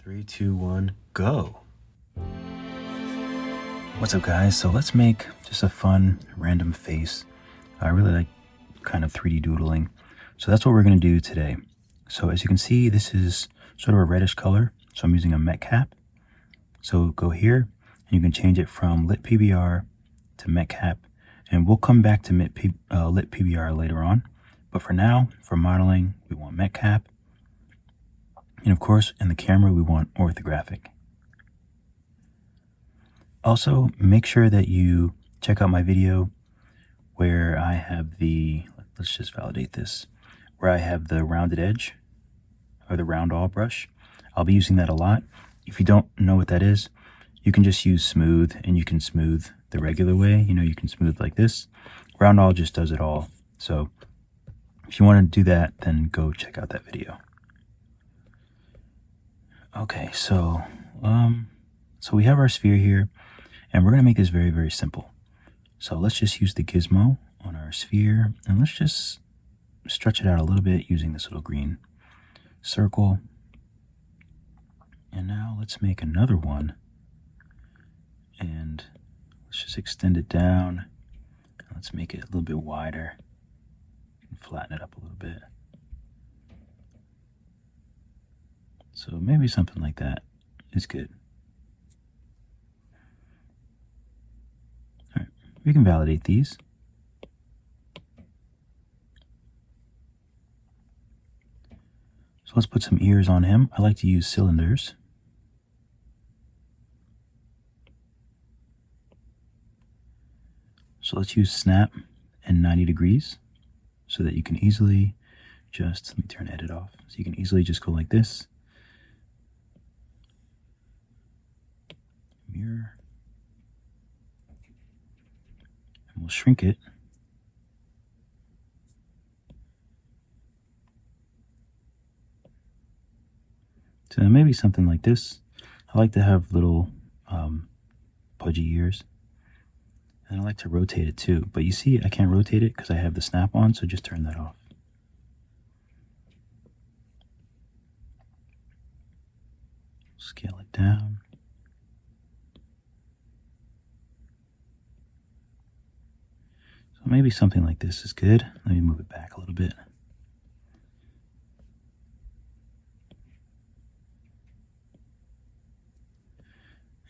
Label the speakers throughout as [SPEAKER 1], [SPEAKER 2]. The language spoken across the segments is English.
[SPEAKER 1] 3, 2, 1, go. What's up, guys? So let's make just a fun random face. I really like kind of 3D doodling. So that's what we're going to do today. So as you can see, this is sort of a reddish color. So I'm using a metcap. So go here and you can change it from lit PBR to metcap. And we'll come back to lit PBR later on. But for now, for modeling, we want metcap. And of course, in the camera, we want orthographic. Also, make sure that you check out my video where I have the, let's just validate this, where I have the rounded edge or the round all brush. I'll be using that a lot. If you don't know what that is, you can just use smooth, and you can smooth the regular way. You know, you can smooth like this. Round all just does it all. So if you want to do that, then go check out that video. Okay, so we have our sphere here, and we're going to make this very, very simple. So let's just use the gizmo on our sphere, and let's just stretch it out a little bit using this little green circle. And now let's make another one, and let's just extend it down. Let's make it a little bit wider and flatten it up a little bit. So maybe something like that is good. All right, we can validate these. So let's put some ears on him. I like to use cylinders. So let's use snap and 90 degrees so that you can easily just, let me turn edit off. So you can easily just go like this. Mirror. And we'll shrink it. So maybe something like this. I like to have little pudgy ears. And I like to rotate it too. But you see, I can't rotate it because I have the snap on, so just turn that off. Scale it down. So maybe something like this is good. Let me move it back a little bit.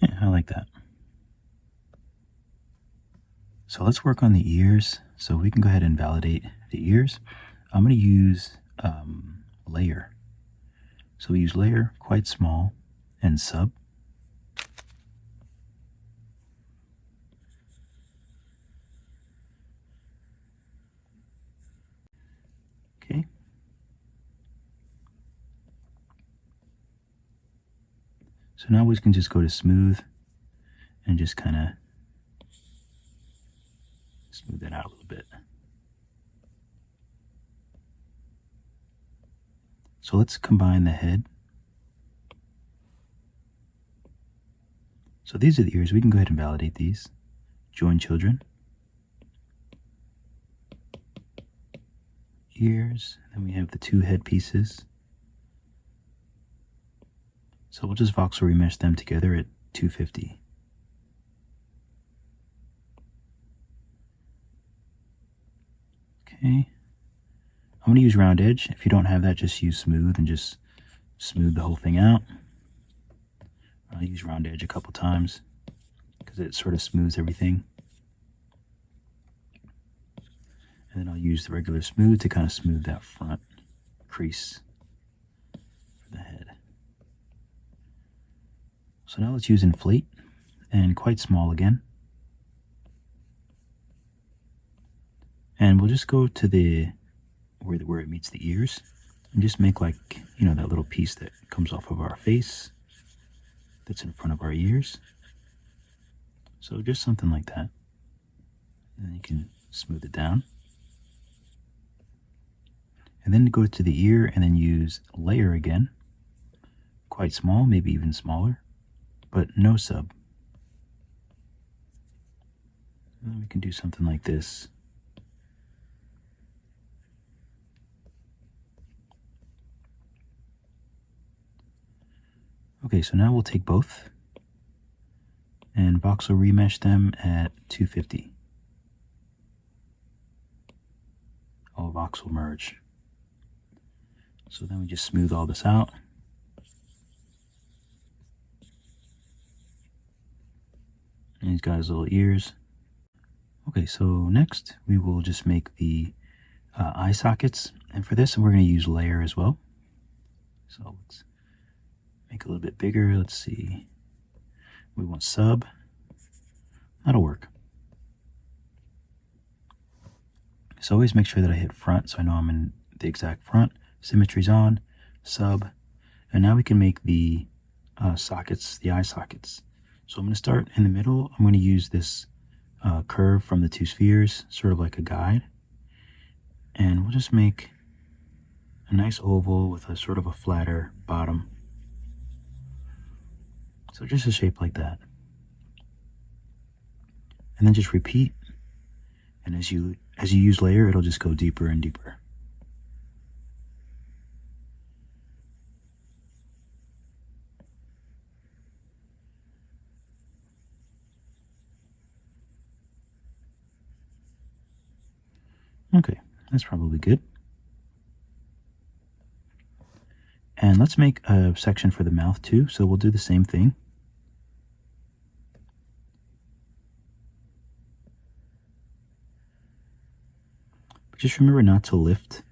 [SPEAKER 1] Yeah, I like that. So let's work on the ears. So we can go ahead and validate the ears. I'm going to use layer. So we use layer, quite small, and sub. Okay. So now we can just go to smooth and just kind of smooth that out a little bit. So let's combine the head. So these are the ears. We can go ahead and validate these. Join children. Ears. Then we have the two head pieces. So we'll just voxel remesh them together at 250. Okay. I'm going to use round edge. If you don't have that, just use smooth and just smooth the whole thing out. I'll use round edge a couple times because it sort of smooths everything. And then I'll use the regular smooth to kind of smooth that front crease for the head. So now let's use inflate and quite small again. And we'll just go to the where it meets the ears and just make, like, you know, that little piece that comes off of our face that's in front of our ears. So just something like that. And then you can smooth it down. And then go to the ear and then use layer again. Quite small, maybe even smaller, but no sub. And then we can do something like this. Okay, so now we'll take both and voxel remesh them at 250. Oh, voxel merge. So then we just smooth all this out. And he's got his little ears. Okay, so next we will just make the eye sockets. And for this, we're going to use layer as well. So let's make it a little bit bigger. Let's see. We want sub. That'll work. So always make sure that I hit front so I know I'm in the exact front. Symmetry's on, sub. And now we can make the sockets, the eye sockets. So I'm going to start in the middle. I'm going to use this curve from the two spheres, sort of like a guide. And we'll just make a nice oval with a sort of a flatter bottom. So just a shape like that. And then just repeat. And as you use layer, it'll just go deeper and deeper. Okay, that's probably good. And let's make a section for the mouth too. So we'll do the same thing. But just remember not to lift.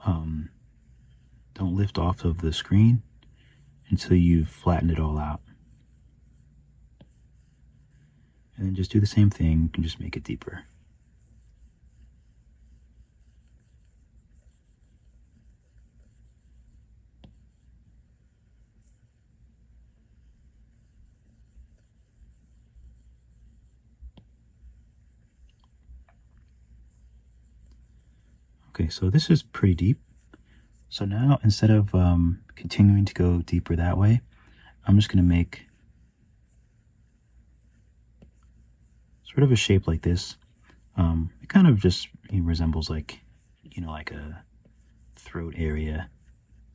[SPEAKER 1] Don't lift off of the screen until you've flattened it all out. And then just do the same thing. You can just make it deeper. Okay, so this is pretty deep. So now instead of continuing to go deeper that way, I'm just going to make sort of a shape like this. It kind of just resembles like, like a throat area,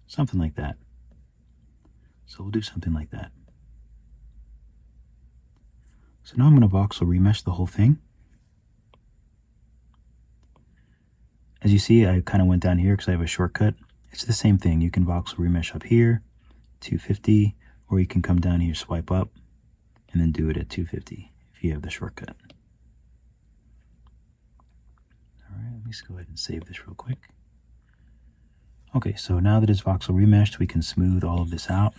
[SPEAKER 1] something like that. So we'll do something like that. So now I'm going to voxel remesh the whole thing. As you see, I kind of went down here because I have a shortcut. It's the same thing. You can voxel remesh up here, 250, or you can come down here, swipe up, and then do it at 250 if you have the shortcut. All right, let me just go ahead and save this real quick. Okay, so now that it's voxel remeshed, we can smooth all of this out.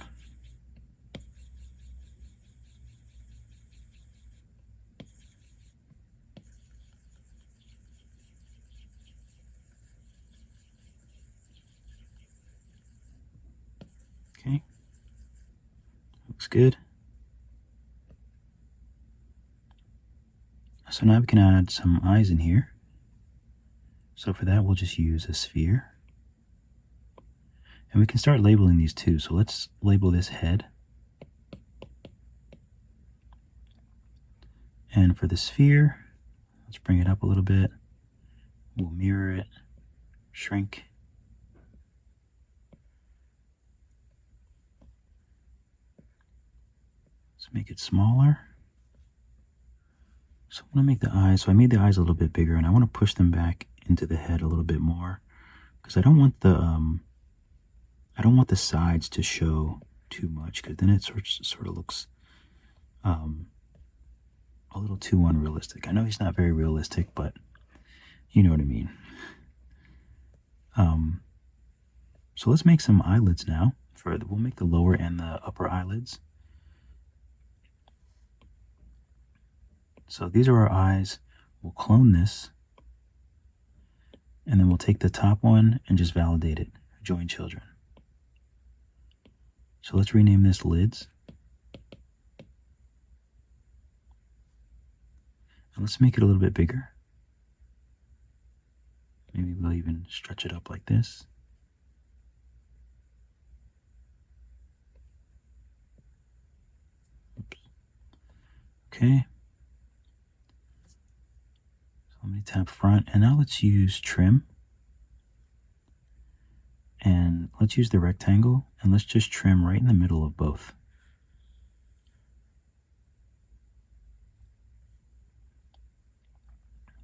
[SPEAKER 1] Okay, looks good. So now we can add some eyes in here. So for that, we'll just use a sphere. And we can start labeling these too. So let's label this head. And for the sphere, let's bring it up a little bit. We'll mirror it, shrink. Let's make it smaller. So I want to make the eyes. So I made the eyes a little bit bigger, and I want to push them back into the head a little bit more because I don't want the sides to show too much, because then it sort of looks a little too unrealistic. I know he's not very realistic, but you know what I mean. So let's make some eyelids now. We'll make the lower and the upper eyelids. So these are our eyes. We'll clone this, and then we'll take the top one and just validate it. Join children. So let's rename this lids. And let's make it a little bit bigger. Maybe we'll even stretch it up like this. Oops. Okay. So let me tap front, and now let's use trim. And let's use the rectangle, and let's just trim right in the middle of both.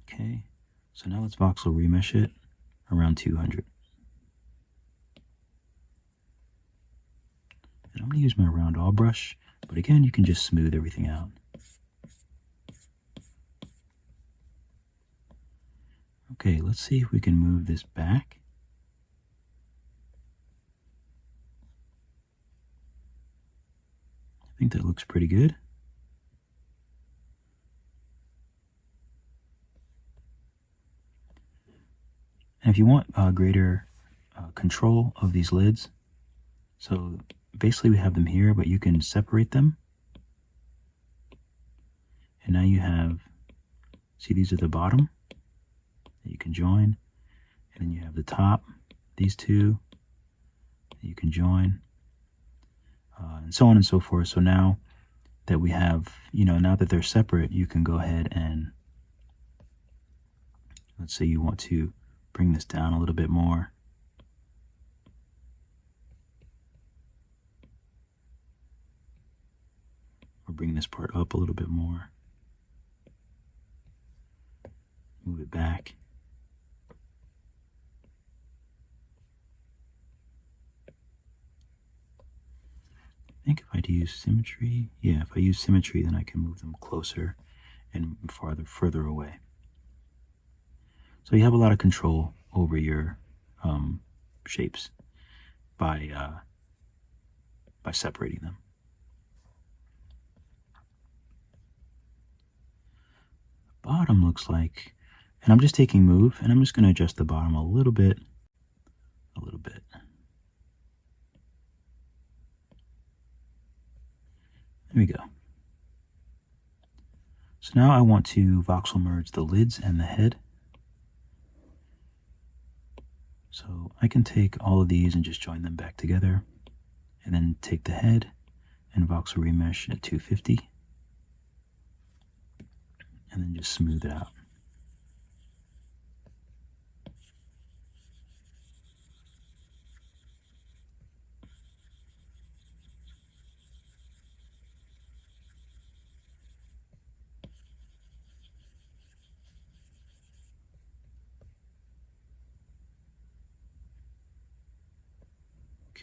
[SPEAKER 1] Okay, so now let's voxel remesh it around 200. And I'm going to use my round all brush, but again, you can just smooth everything out. Okay, let's see if we can move this back. I think that looks pretty good. And if you want greater control of these lids, so basically we have them here, but you can separate them. And now you have, see, these are the bottom that you can join. And then you have the top, these two that you can join, and so on and so forth. So now that we have, now that they're separate, you can go ahead and, let's say you want to bring this down a little bit more. Or bring this part up a little bit more. Move it back. I think if I'd use symmetry, yeah, if I use symmetry, then I can move them closer and further away. So you have a lot of control over your shapes by separating them. The bottom looks like, and I'm just taking move, and I'm just going to adjust the bottom a little bit. There we go. So now I want to voxel merge the lids and the head. So I can take all of these and just join them back together, and then take the head and voxel remesh at 250, and then just smooth it out.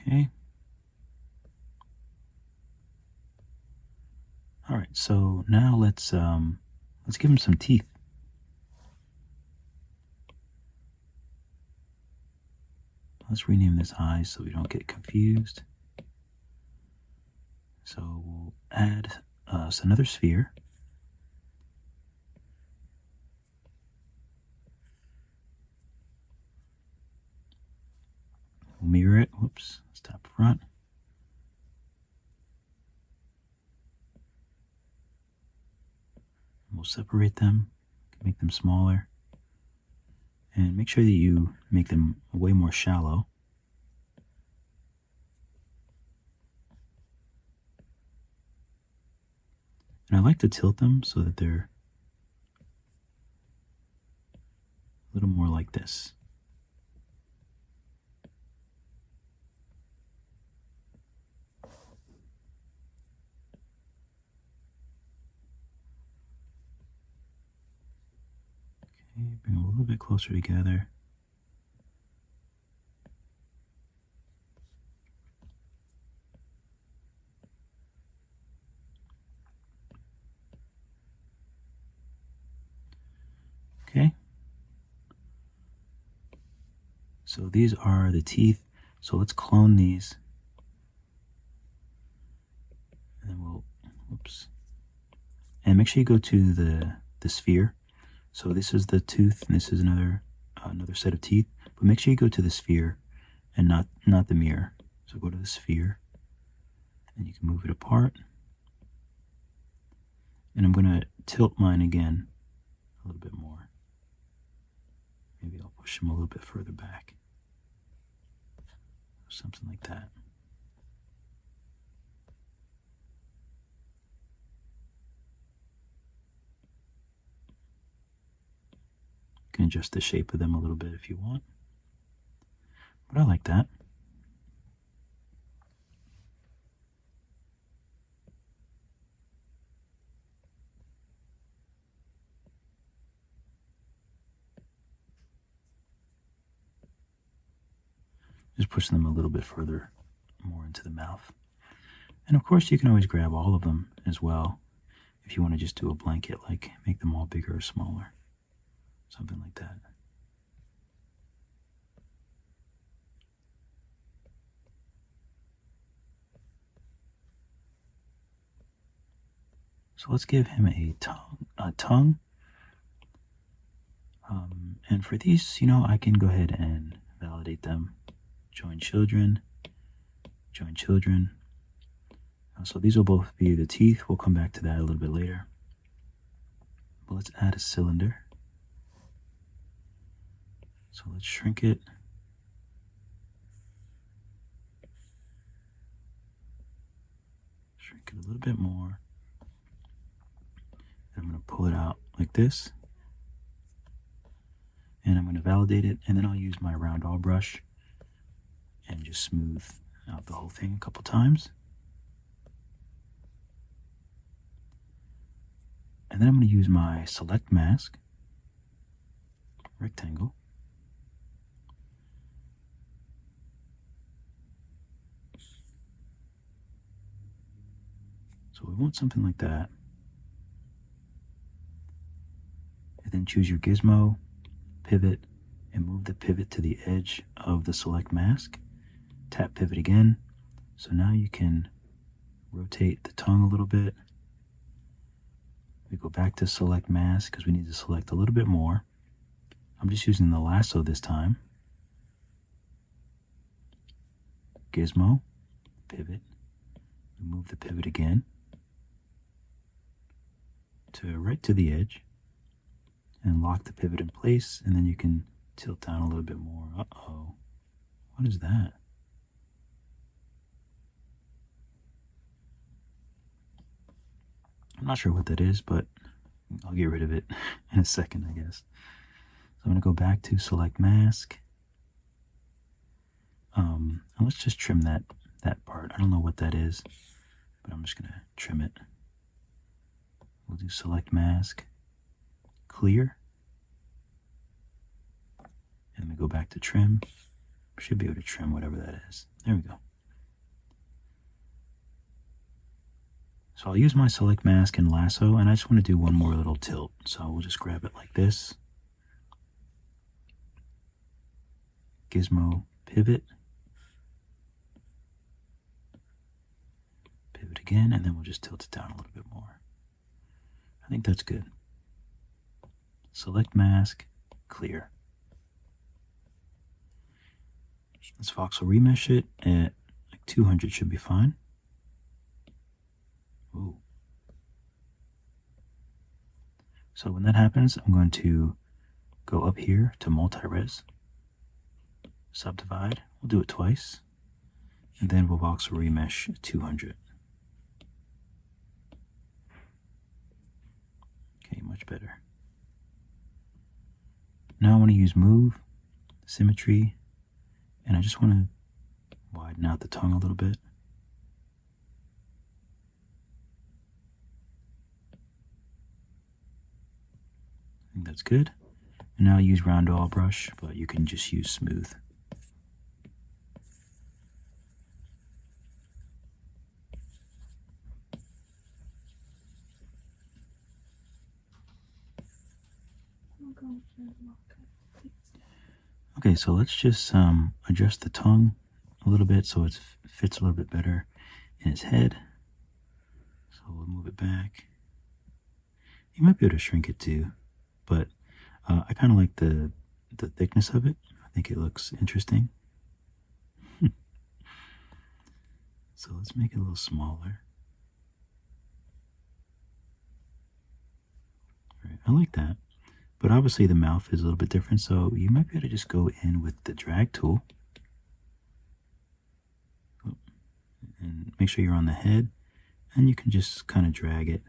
[SPEAKER 1] Okay. All right, so now let's give him some teeth. Let's rename this eyes so we don't get confused. So we'll add another sphere. We'll mirror it. Whoops, let's tap front. We'll separate them, make them smaller, and make sure that you make them way more shallow. And I like to tilt them so that they're a little more like this. Okay, bring them a little bit closer together. Okay. So these are the teeth. So let's clone these. And then we'll, whoops. And make sure you go to the sphere. So this is the tooth, and this is another set of teeth. But make sure you go to the sphere and not the mirror. So go to the sphere, and you can move it apart. And I'm going to tilt mine again a little bit more. Maybe I'll push them a little bit further back. Something like that. You can adjust the shape of them a little bit if you want. But I like that. just pushing them a little bit further more into the mouth. And of course, you can always grab all of them as well if you want to just do a blanket, like make them all bigger or smaller, something like that. So let's give him a tongue. And for these, I can go ahead and validate them. Join children, join children. So these will both be the teeth. We'll come back to that a little bit later. But let's add a cylinder. So let's shrink it. Shrink it a little bit more. And I'm going to pull it out like this. And I'm going to validate it, and then I'll use my round all brush and just smooth out the whole thing a couple times. And then I'm going to use my select mask, rectangle. So we want something like that. And then choose your gizmo, pivot, and move the pivot to the edge of the select mask. Tap pivot again. So now you can rotate the tongue a little bit. We go back to select mask because we need to select a little bit more. I'm just using the lasso this time. Gizmo, pivot, move the pivot again to right to the edge and lock the pivot in place, and then you can tilt down a little bit more. Uh-oh, what is that? I'm not sure what that is, but I'll get rid of it in a second, I guess. So I'm going to go back to select mask. And let's just trim that part. I don't know what that is, but I'm just going to trim it. We'll do select mask, clear, and we go back to trim. Should be able to trim whatever that is. There we go. So I'll use my select mask and lasso, and I just want to do one more little tilt. So we'll just grab it like this. Gizmo, pivot. Pivot again, and then we'll just tilt it down a little bit more. I think that's good. Select mask, clear. Let's voxel remesh it at like 200 should be fine. Ooh. So when that happens, I'm going to go up here to multi-res, subdivide. We'll do it twice, and then we'll voxel remesh at 200. Okay, much better. Now I want to use move, symmetry, and I just want to widen out the tongue a little bit. I think that's good. And now I use round all brush, but you can just use smooth. Okay, so let's just adjust the tongue a little bit so it fits a little bit better in his head. So we'll move it back. You might be able to shrink it too, but I kind of like the thickness of it. I think it looks interesting. So let's make it a little smaller. All right, I like that. But obviously the mouth is a little bit different, so you might be able to just go in with the drag tool. And make sure you're on the head, and you can just kind of drag it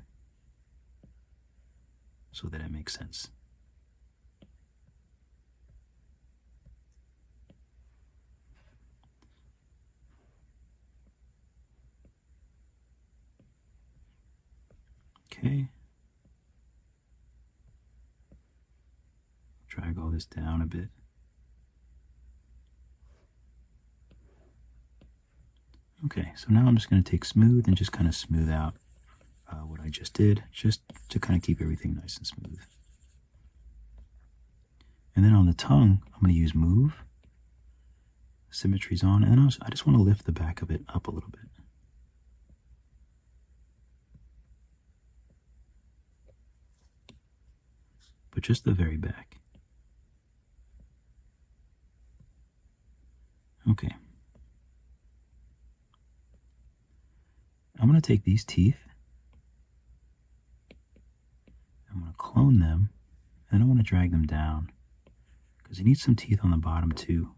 [SPEAKER 1] so that it makes sense. Okay. Drag all this down a bit. Okay, so now I'm just going to take smooth and just kind of smooth out what I just did, just to kind of keep everything nice and smooth. And then on the tongue, I'm going to use move. Symmetry's on, and then I just want to lift the back of it up a little bit. But just the very back. Okay. I'm going to take these teeth. I'm going to clone them, and I want to drag them down because you need some teeth on the bottom too.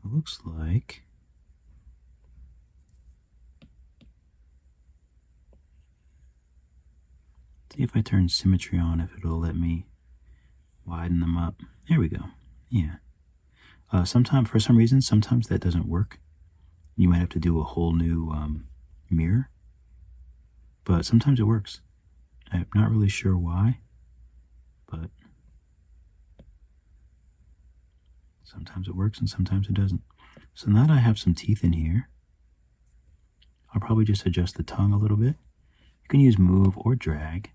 [SPEAKER 1] It looks like see if I turn symmetry on, if it'll let me widen them up. There we go. Yeah. Sometimes, for some reason, sometimes that doesn't work. You might have to do a whole new mirror, but sometimes it works. I'm not really sure why, but sometimes it works and sometimes it doesn't. So now that I have some teeth in here, I'll probably just adjust the tongue a little bit. You can use move or drag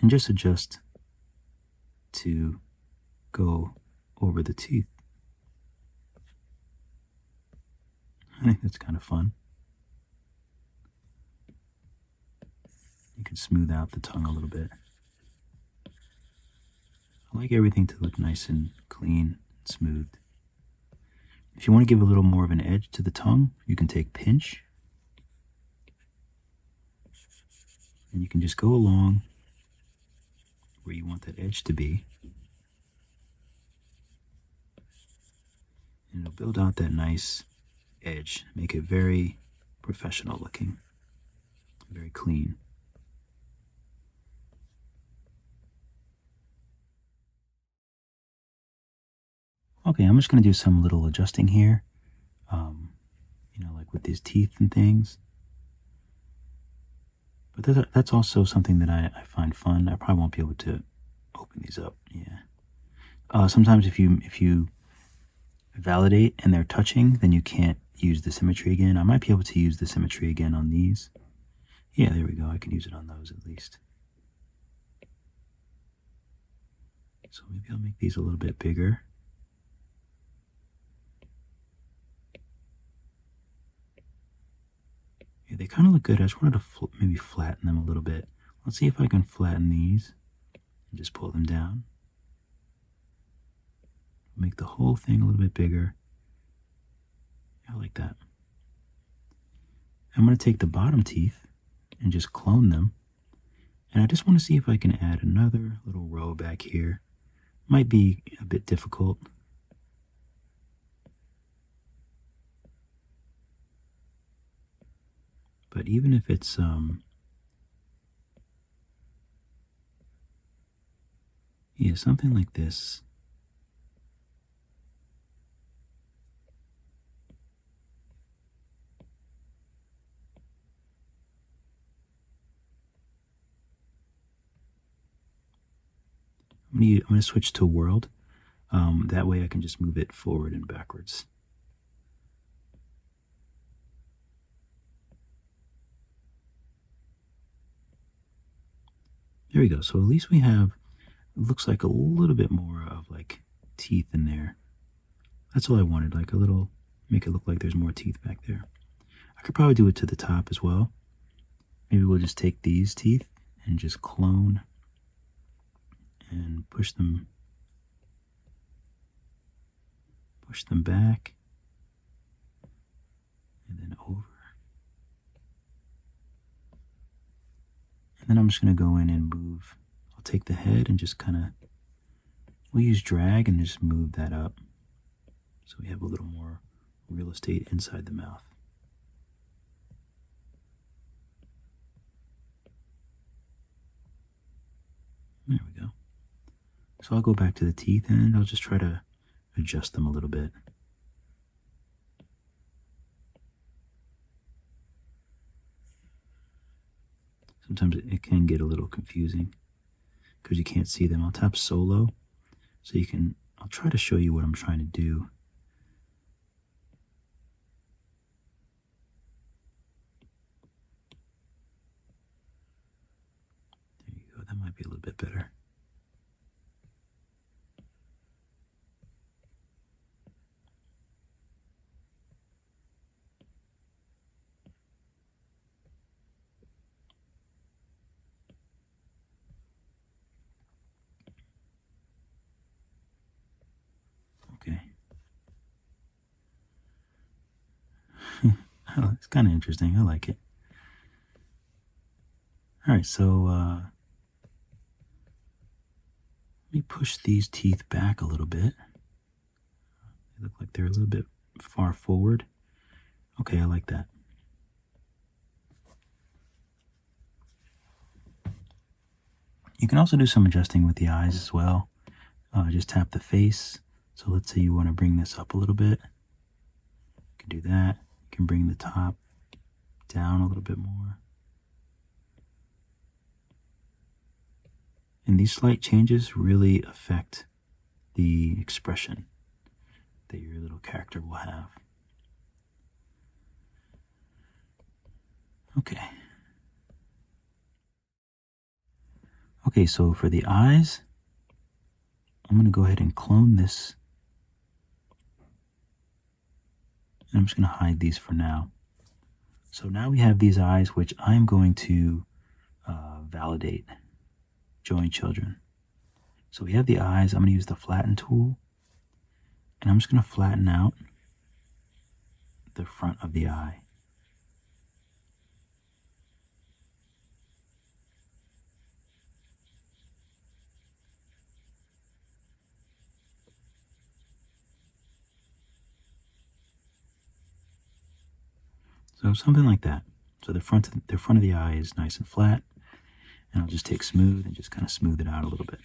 [SPEAKER 1] and just adjust to go over the teeth. I think that's kind of fun. You can smooth out the tongue a little bit. I like everything to look nice and clean and smooth. If you want to give a little more of an edge to the tongue, you can take pinch. And you can just go along where you want that edge to be. And it'll build out that nice edge, make it very professional looking, very clean. Okay, I'm just going to do some little adjusting here, you know, like with these teeth and things. But that's also something that I find fun. I probably won't be able to open these up. Yeah. Sometimes if you validate and they're touching, then you can't use the symmetry again. I might be able to use the symmetry again on these. Yeah, there we go. I can use it on those at least. So maybe I'll make these a little bit bigger. Yeah, they kind of look good. I just wanted to maybe flatten them a little bit. Let's see if I can flatten these and just pull them down. Make the whole thing a little bit bigger. I like that. I'm going to take the bottom teeth and just clone them. And I just want to see if I can add another little row back here. Might be a bit difficult. But even if it's yeah, something like this. I'm going to switch to world. That way I can just move it forward and backwards. There we go. So at least we have, it looks like a little bit more of like teeth in there. That's all I wanted, like a little, make it look like there's more teeth back there. I could probably do it to the top as well. Maybe we'll just take these teeth and just clone and push them back and then over. And then I'm just going to go in and move. I'll take the head and just kind of, we'll use drag and just move that up so we have a little more real estate inside the mouth. There we go. So I'll go back to the teeth and I'll just try to adjust them a little bit. Sometimes it can get a little confusing because you can't see them. I'll tap solo so you can, I'll try to show you what I'm trying to do. There you go, that might be a little bit better. Okay. Oh, it's kind of interesting. I like it. All right, so let me push these teeth back a little bit. They look like they're a little bit far forward. Okay, I like that. You can also do some adjusting with the eyes as well. Just tap the face. So let's say you want to bring this up a little bit. You can do that. You can bring the top down a little bit more. And these slight changes really affect the expression that your little character will have. Okay. Okay, so for the eyes, I'm going to go ahead and clone this. And I'm just going to hide these for now. So now we have these eyes, which I'm going to validate, join children. So we have the eyes. I'm going to use the flatten tool. And I'm just going to flatten out the front of the eye. So something like that. So the front of the eye is nice and flat. And I'll just take smooth and just kind of smooth it out a little bit.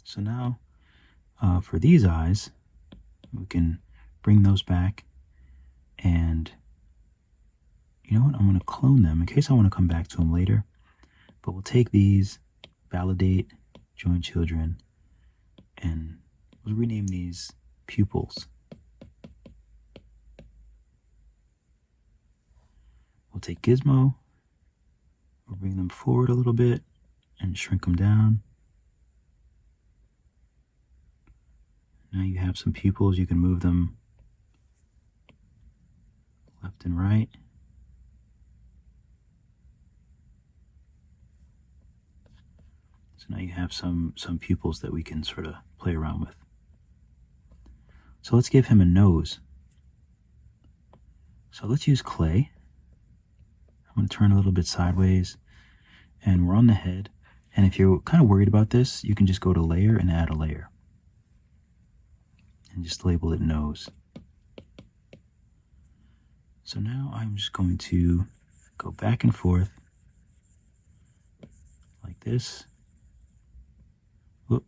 [SPEAKER 1] So now for these eyes, we can bring those back. And you know what? I'm going to clone them in case I want to come back to them later. But we'll take these, validate, join children, and we'll rename these pupils. We'll take Gizmo, we'll bring them forward a little bit and shrink them down. Now you have some pupils, you can move them left and right. So now you have some pupils that we can sort of play around with. So let's give him a nose. So let's use clay. I'm going to turn a little bit sideways, and we're on the head. And if you're kind of worried about this, you can just go to layer and add a layer. And just label it nose. So now I'm just going to go back and forth like this. Whoop.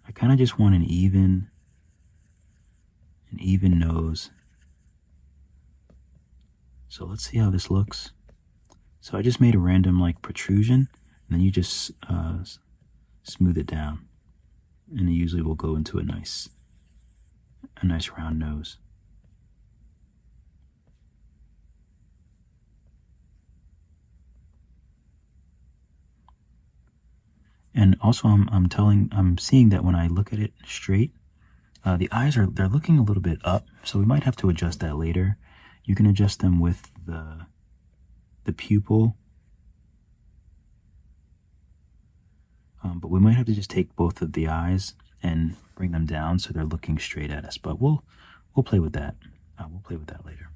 [SPEAKER 1] I kind of just want an even nose. So let's see how this looks. So I just made a random like protrusion, and then you just smooth it down. And it usually will go into a nice round nose. And also I'm seeing that when I look at it straight, the eyes they're looking a little bit up, so we might have to adjust that later. You can adjust them with the pupil, but we might have to just take both of the eyes and bring them down so they're looking straight at us. But we'll play with that. We'll play with that later.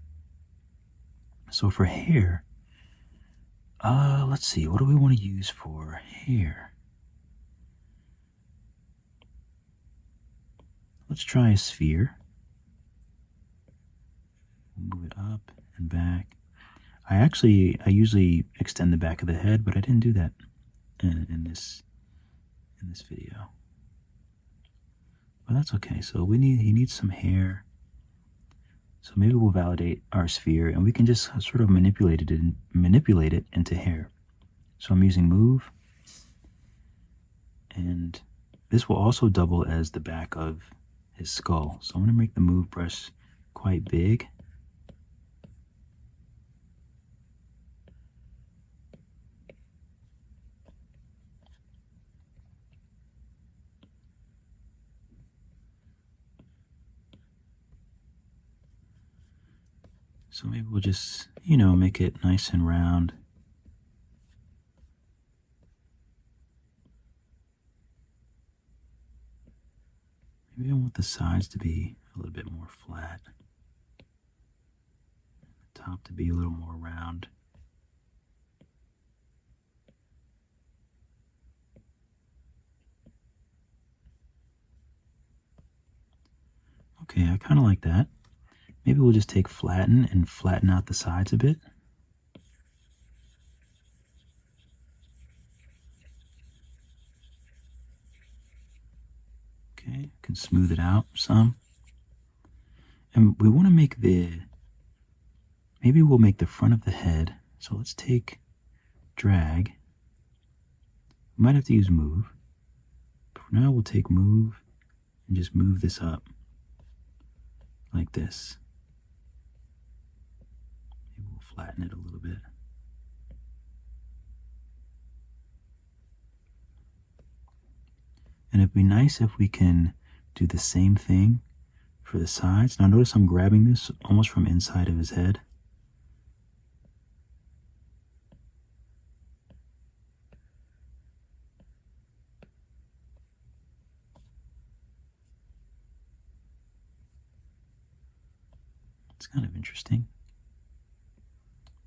[SPEAKER 1] So for hair, let's see, what do we want to use for hair? Let's try a sphere. Move it up and back. I usually extend the back of the head, but I didn't do that in this video. But that's okay. So he needs some hair. So maybe we'll validate our sphere, and we can just sort of manipulate it into hair. So I'm using move, and this will also double as the back of his skull. So I'm going to make the move brush quite big. So maybe we'll just, make it nice and round. Maybe I want the sides to be a little bit more flat. The top to be a little more round. Okay, I kind of like that. Maybe we'll just take flatten and flatten out the sides a bit. Okay, can smooth it out some. And we want to make maybe we'll make the front of the head. So let's take drag. We might have to use move. But for now, we'll take move and just move this up like this. Maybe we'll flatten it a little bit. And it'd be nice if we can do the same thing for the sides. Now notice I'm grabbing this almost from inside of his head. It's kind of interesting.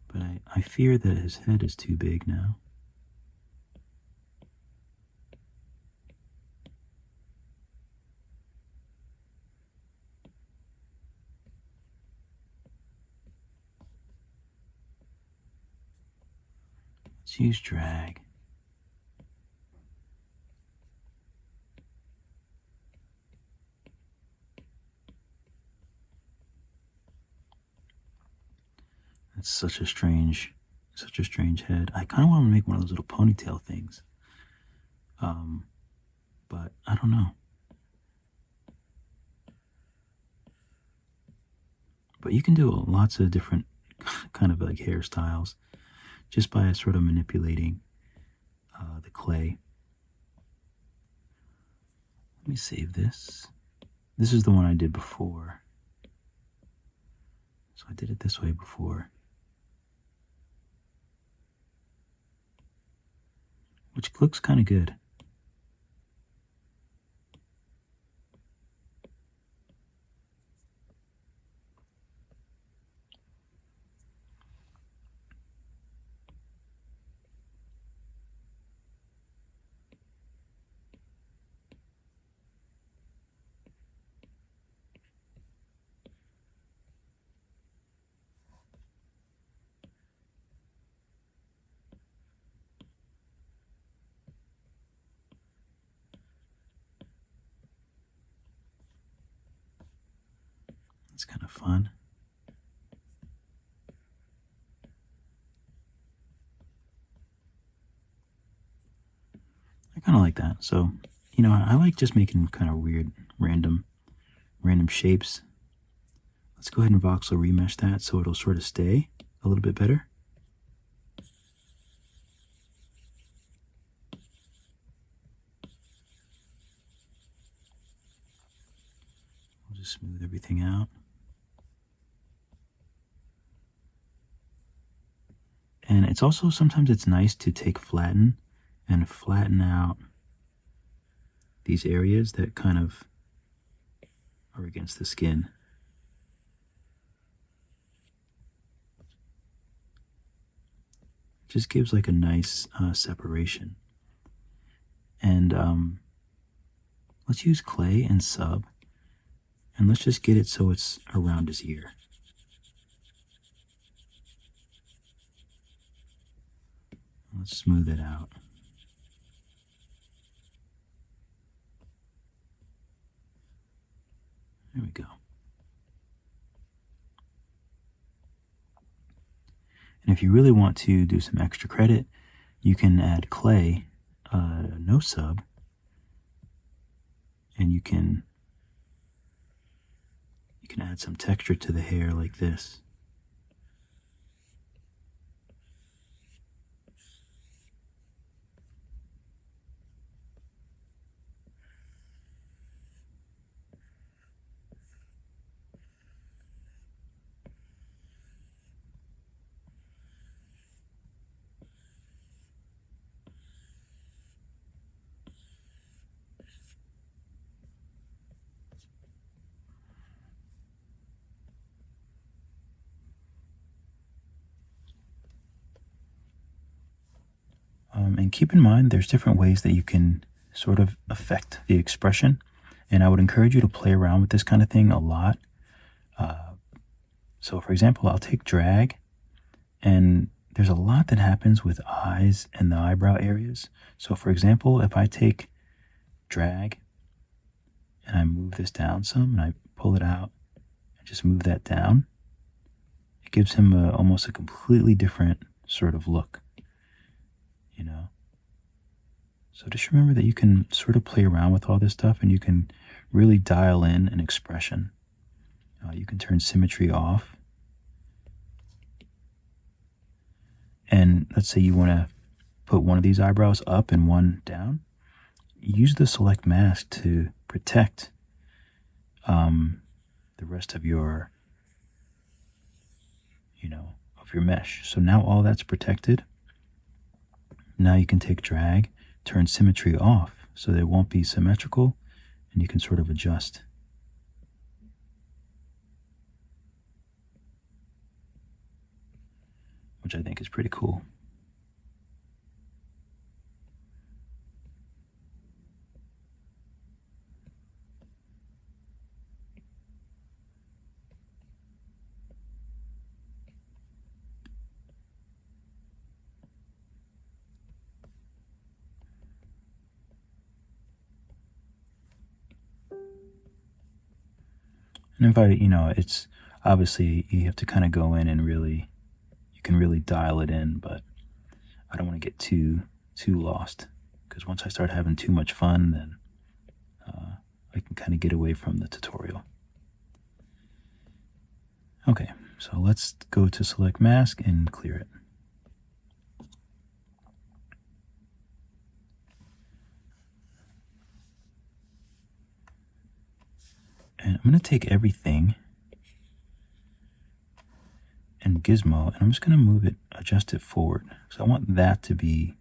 [SPEAKER 1] But I fear that his head is too big now. Let's use drag. That's such a strange head. I kind of want to make one of those little ponytail things. But I don't know. But you can do lots of different kind of like hairstyles just by sort of manipulating the clay. Let me save this. This is the one I did before. So I did it this way before. Which looks kind of good. It's kind of fun. I kind of like that. So, I like just making kind of weird, random shapes. Let's go ahead and voxel remesh that so it'll sort of stay a little bit better. We'll just smooth everything out. And it's also, sometimes it's nice to take flatten and flatten out these areas that kind of are against the skin. Just gives like a nice separation. And let's use clay and sub, and let's just get it so it's around his ear. Let's smooth it out. There we go. And if you really want to do some extra credit, you can add clay, no sub, and you can add some texture to the hair like this. And keep in mind, there's different ways that you can sort of affect the expression. And I would encourage you to play around with this kind of thing a lot. So for example, I'll take drag, and there's a lot that happens with eyes and the eyebrow areas. So for example, if I take drag and I move this down some and I pull it out and just move that down, it gives him almost a completely different sort of look, you know? So just remember that you can sort of play around with all this stuff, and you can really dial in an expression. You can turn symmetry off. And let's say you want to put one of these eyebrows up and one down. Use the select mask to protect the rest of your, of your mesh. So now all that's protected. Now you can take drag, turn symmetry off so that it won't be symmetrical, and you can sort of adjust. Which I think is pretty cool. And if it's obviously you have to kind of go in and you can really dial it in, but I don't want to get too lost, because once I start having too much fun, then I can kind of get away from the tutorial. Okay, so let's go to select mask and clear it. And I'm going to take everything and gizmo, and I'm just going to move it, adjust it forward. So I want that to be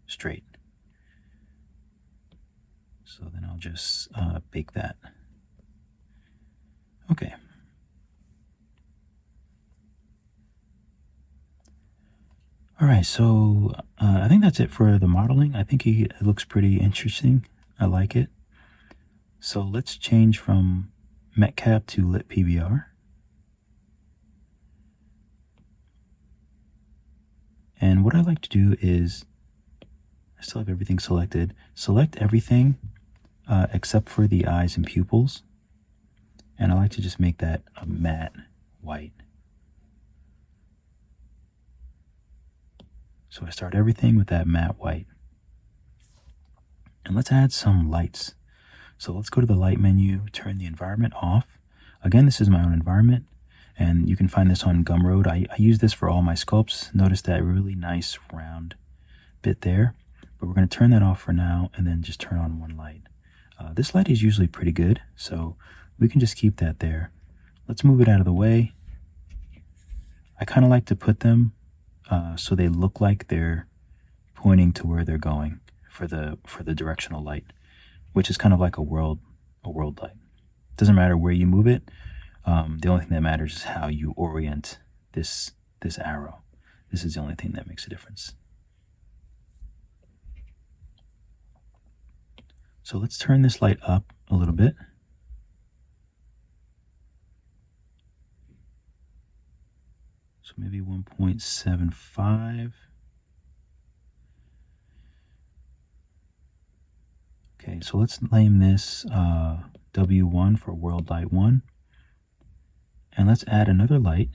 [SPEAKER 1] straight. So then I'll just bake that. Okay. All right, so I think that's it for the modeling. I think it looks pretty interesting. I like it. So let's change from Metcap to Lit PBR. And what I like to do is, I still have everything selected. Select everything except for the eyes and pupils. And I like to just make that a matte white. So I start everything with that matte white. And let's add some lights. So let's go to the light menu, turn the environment off. Again, this is my own environment, and you can find this on Gumroad. I use this for all my sculpts. Notice that really nice round bit there, but we're going to turn that off for now and then just turn on one light. This light is usually pretty good, so we can just keep that there. Let's move it out of the way. I kind of like to put them so they look like they're pointing to where they're going for the directional light, which is kind of like a world light. Doesn't matter where you move it. The only thing that matters is how you orient this arrow. This is the only thing that makes a difference. So let's turn this light up a little bit. So maybe 1.75. Okay, so let's name this W1 for World Light 1. And let's add another light,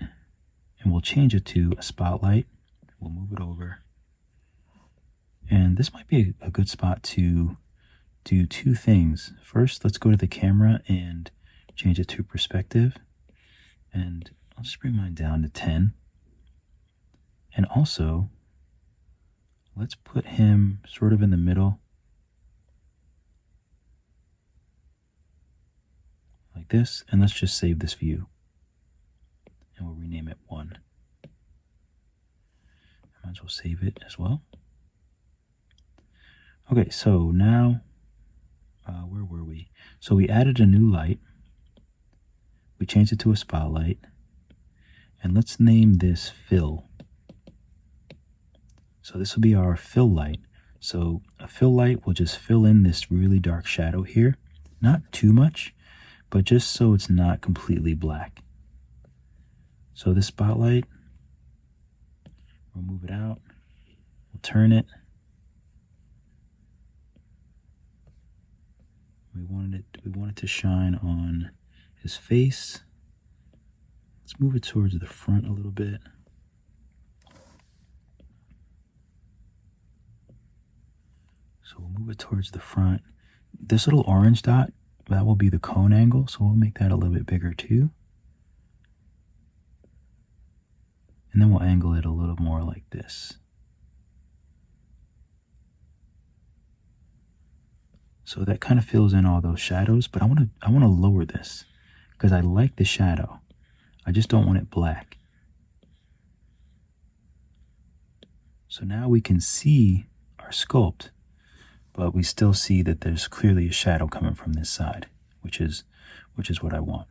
[SPEAKER 1] and we'll change it to a spotlight. We'll move it over. And this might be a good spot to do two things. First, let's go to the camera and change it to perspective. And I'll just bring mine down to 10. And also, let's put him sort of in the middle, like this, and let's just save this view. And we'll rename it 1. I might as well save it as well. Okay, so now, where were we? So we added a new light. We changed it to a spotlight. And let's name this Fill. So this will be our fill light. So a fill light will just fill in this really dark shadow here. Not too much, but just so it's not completely black. So this spotlight, we'll move it out. We'll turn it. We want it to shine on his face. Let's move it towards the front a little bit. So we'll move it towards the front. This little orange dot, that will be the cone angle, so we'll make that a little bit bigger too. And then we'll angle it a little more like this. So that kind of fills in all those shadows, but I want to lower this because I like the shadow. I just don't want it black. So now we can see our sculpt, but we still see that there's clearly a shadow coming from this side, which is what I want.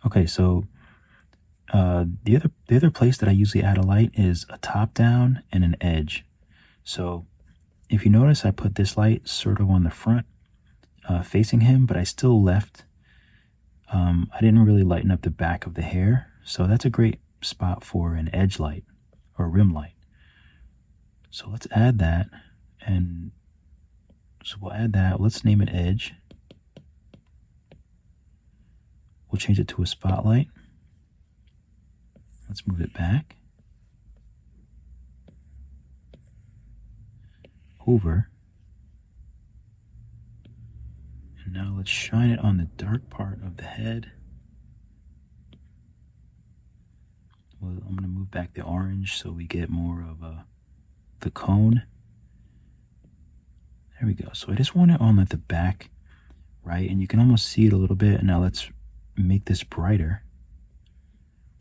[SPEAKER 1] Okay, so the other place that I usually add a light is a top down and an edge. So if you notice, I put this light sort of on the front, facing him, but I still left. I didn't really lighten up the back of the hair, so that's a great spot for an edge light or rim light. So let's add that, and so we'll add that. Let's name it Edge. We'll change it to a spotlight. Let's move it back. Over. And now let's shine it on the dark part of the head. Well, I'm going to move back the orange so we get more of the cone. There we go. So I just want it on like the back, right? And you can almost see it a little bit. Now let's make this brighter.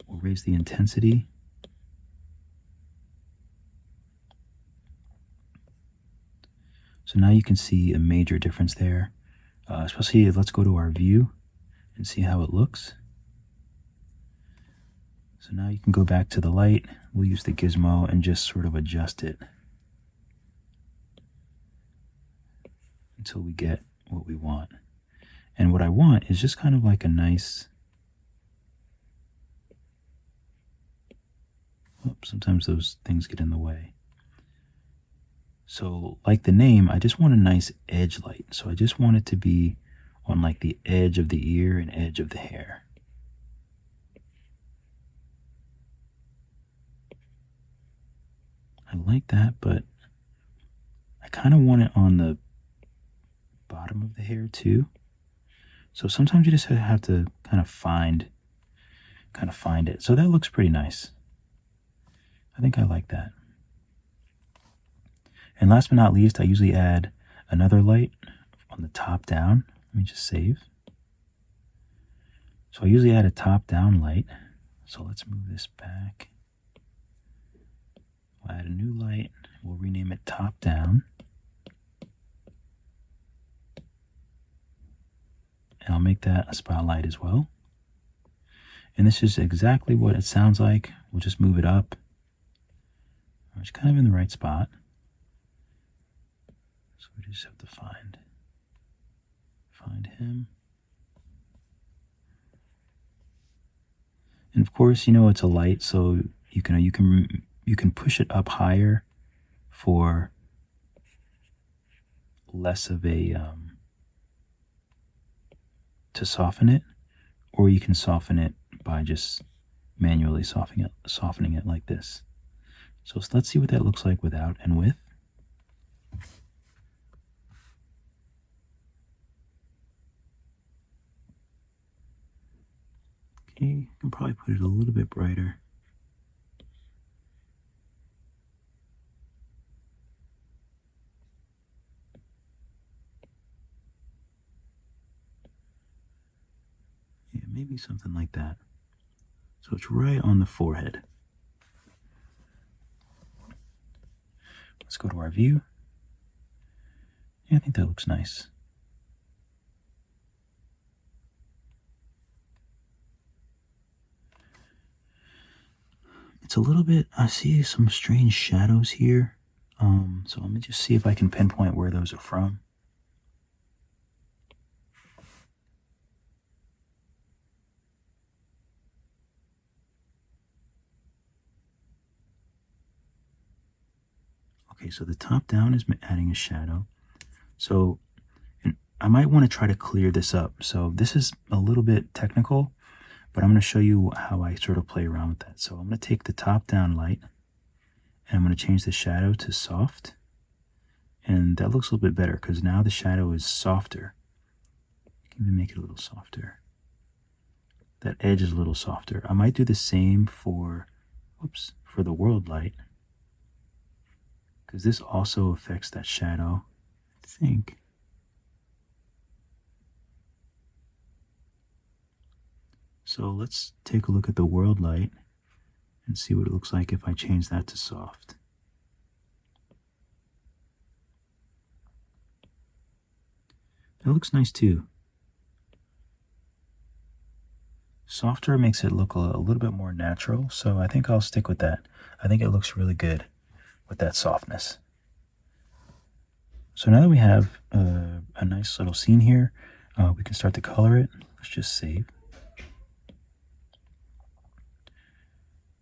[SPEAKER 1] We'll raise the intensity. So now you can see a major difference there. Especially if, let's go to our view and see how it looks. So now you can go back to the light. We'll use the gizmo and just sort of adjust it until we get what we want. And what I want is just kind of like a nice, sometimes those things get in the way. So like the name, I just want a nice edge light. So I just want it to be on like the edge of the ear and edge of the hair. I like that, but I kind of want it on the bottom of the hair too. So sometimes you just have to kind of find it. So that looks pretty nice. I think I like that. And last but not least, I usually add another light on the top down. Let me just save. So I usually add a top down light. So let's move this back. We'll add a new light. We'll rename it top down. And I'll make that a spotlight as well. And this is exactly what it sounds like. We'll just move it up. It's kind of in the right spot. So we just have to find him. And of course, you know, it's a light, so you can you can push it up higher for less of a, to soften it, or you can soften it by just manually softening it like this. So let's see what that looks like without and with. Okay, you can probably put it a little bit brighter. Yeah, maybe something like that. So it's right on the forehead. Let's go to our view. Yeah, I think that looks nice. It's a little bit, I see some strange shadows here. So let me just see if I can pinpoint where those are from. Okay, so the top down is adding a shadow. So I might want to try to clear this up. So this is a little bit technical, but I'm going to show you how I sort of play around with that. So I'm going to take the top down light and I'm going to change the shadow to soft. And that looks a little bit better because now the shadow is softer. You can even make it a little softer. That edge is a little softer. I might do the same for, for the world light, because this also affects that shadow, I think. So let's take a look at the world light and see what it looks like if I change that to soft. That looks nice too. Softer makes it look a little bit more natural, so I think I'll stick with that. I think it looks really good with that softness. So now that we have a nice little scene here, we can start to color it. Let's just save.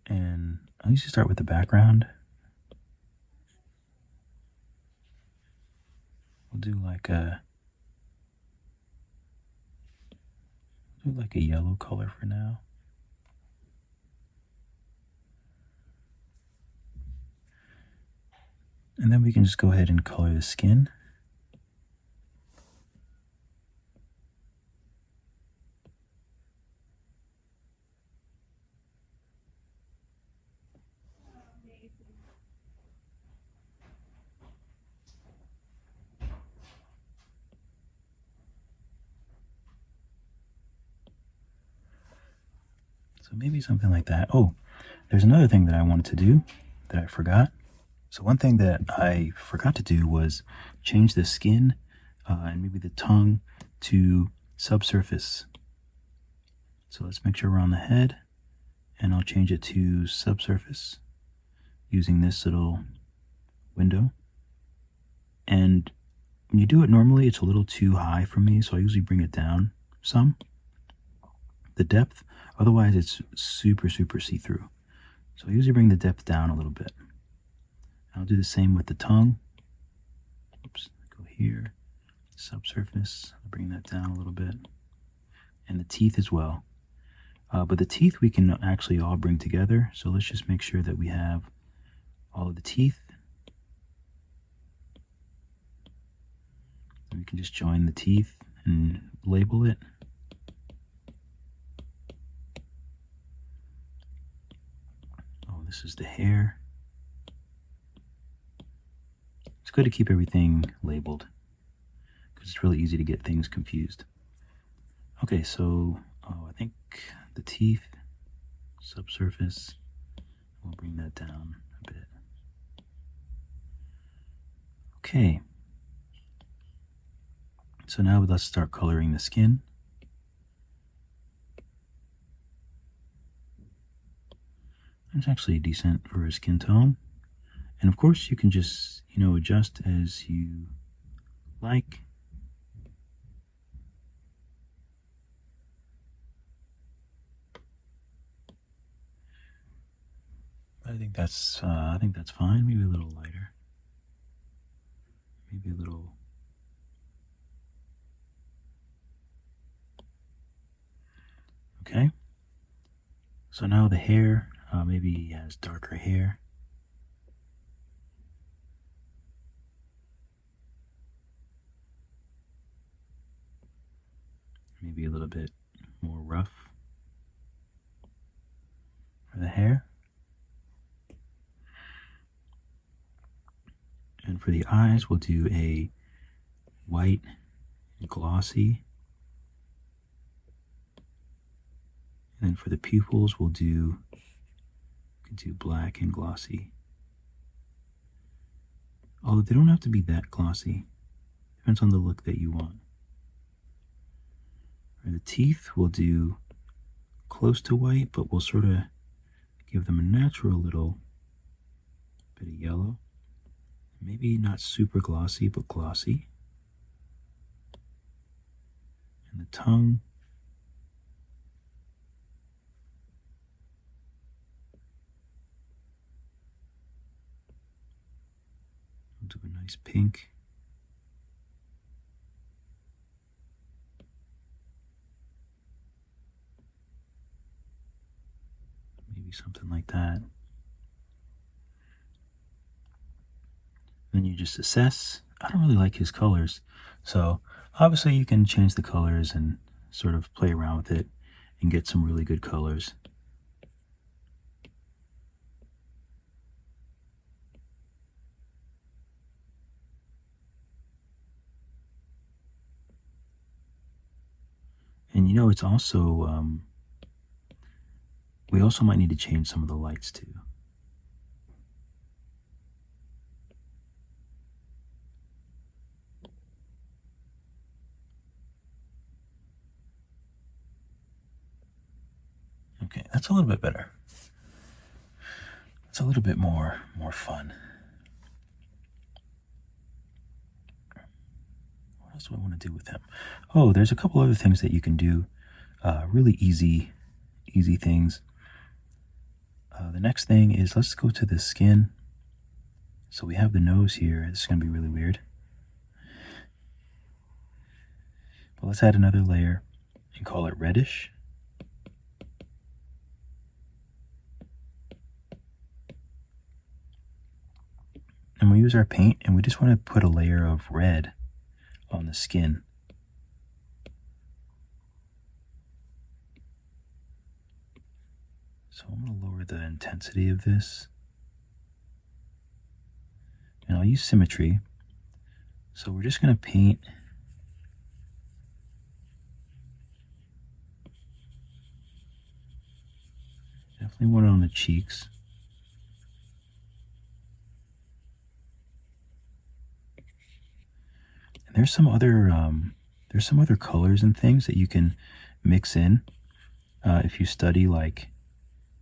[SPEAKER 1] And I'll usually start with the background. We'll do like a yellow color for now. And then we can just go ahead and color the skin. So maybe something like that. Oh, there's another thing that I wanted to do that I forgot. So one thing that I forgot to do was change the skin and maybe the tongue to subsurface. So let's make sure we're on the head, and I'll change it to subsurface using this little window. And when you do it normally, it's a little too high for me, so I usually bring it down some, the depth. Otherwise, it's super see-through. So I usually bring the depth down a little bit. I'll do the same with the tongue. Oops, go here, subsurface, I'll bring that down a little bit. And the teeth as well. But the teeth we can actually all bring together. So let's just make sure that we have all of the teeth. We can just join the teeth and label it. Oh, this is the hair. It's good to keep everything labeled because it's really easy to get things confused. Okay, so I think the teeth, subsurface, we'll bring that down a bit. Okay. So now let's start coloring the skin. It's actually decent for a skin tone. And of course you can just, adjust as you like. I think that's fine. Maybe a little lighter. Maybe a little. Okay. So now the hair, maybe he has darker hair. Maybe a little bit more rough for the hair. And for the eyes, we'll do a white and glossy. And then for the pupils, we'll do black and glossy. Although they don't have to be that glossy. Depends on the look that you want. For the teeth, we'll do close to white, but we'll sort of give them a natural little bit of yellow. Maybe not super glossy, but glossy. And the tongue, we'll do a nice pink. Maybe something like that. Then you just assess. I don't really like his colors, so obviously you can change the colors and sort of play around with it and get some really good colors. And you know, it's also, we also might need to change some of the lights too. Okay, that's a little bit better. It's a little bit more fun. What else do I want to do with them? Oh, there's a couple other things that you can do. Really easy things. The next thing is, let's go to the skin. So we have the nose here. This is going to be really weird. But let's add another layer and call it reddish. And we use our paint, and we just want to put a layer of red on the skin. So I'm going to lower the intensity of this. And I'll use symmetry. So we're just going to paint definitely one on the cheeks. And there's some other colors and things that you can mix in if you study, like,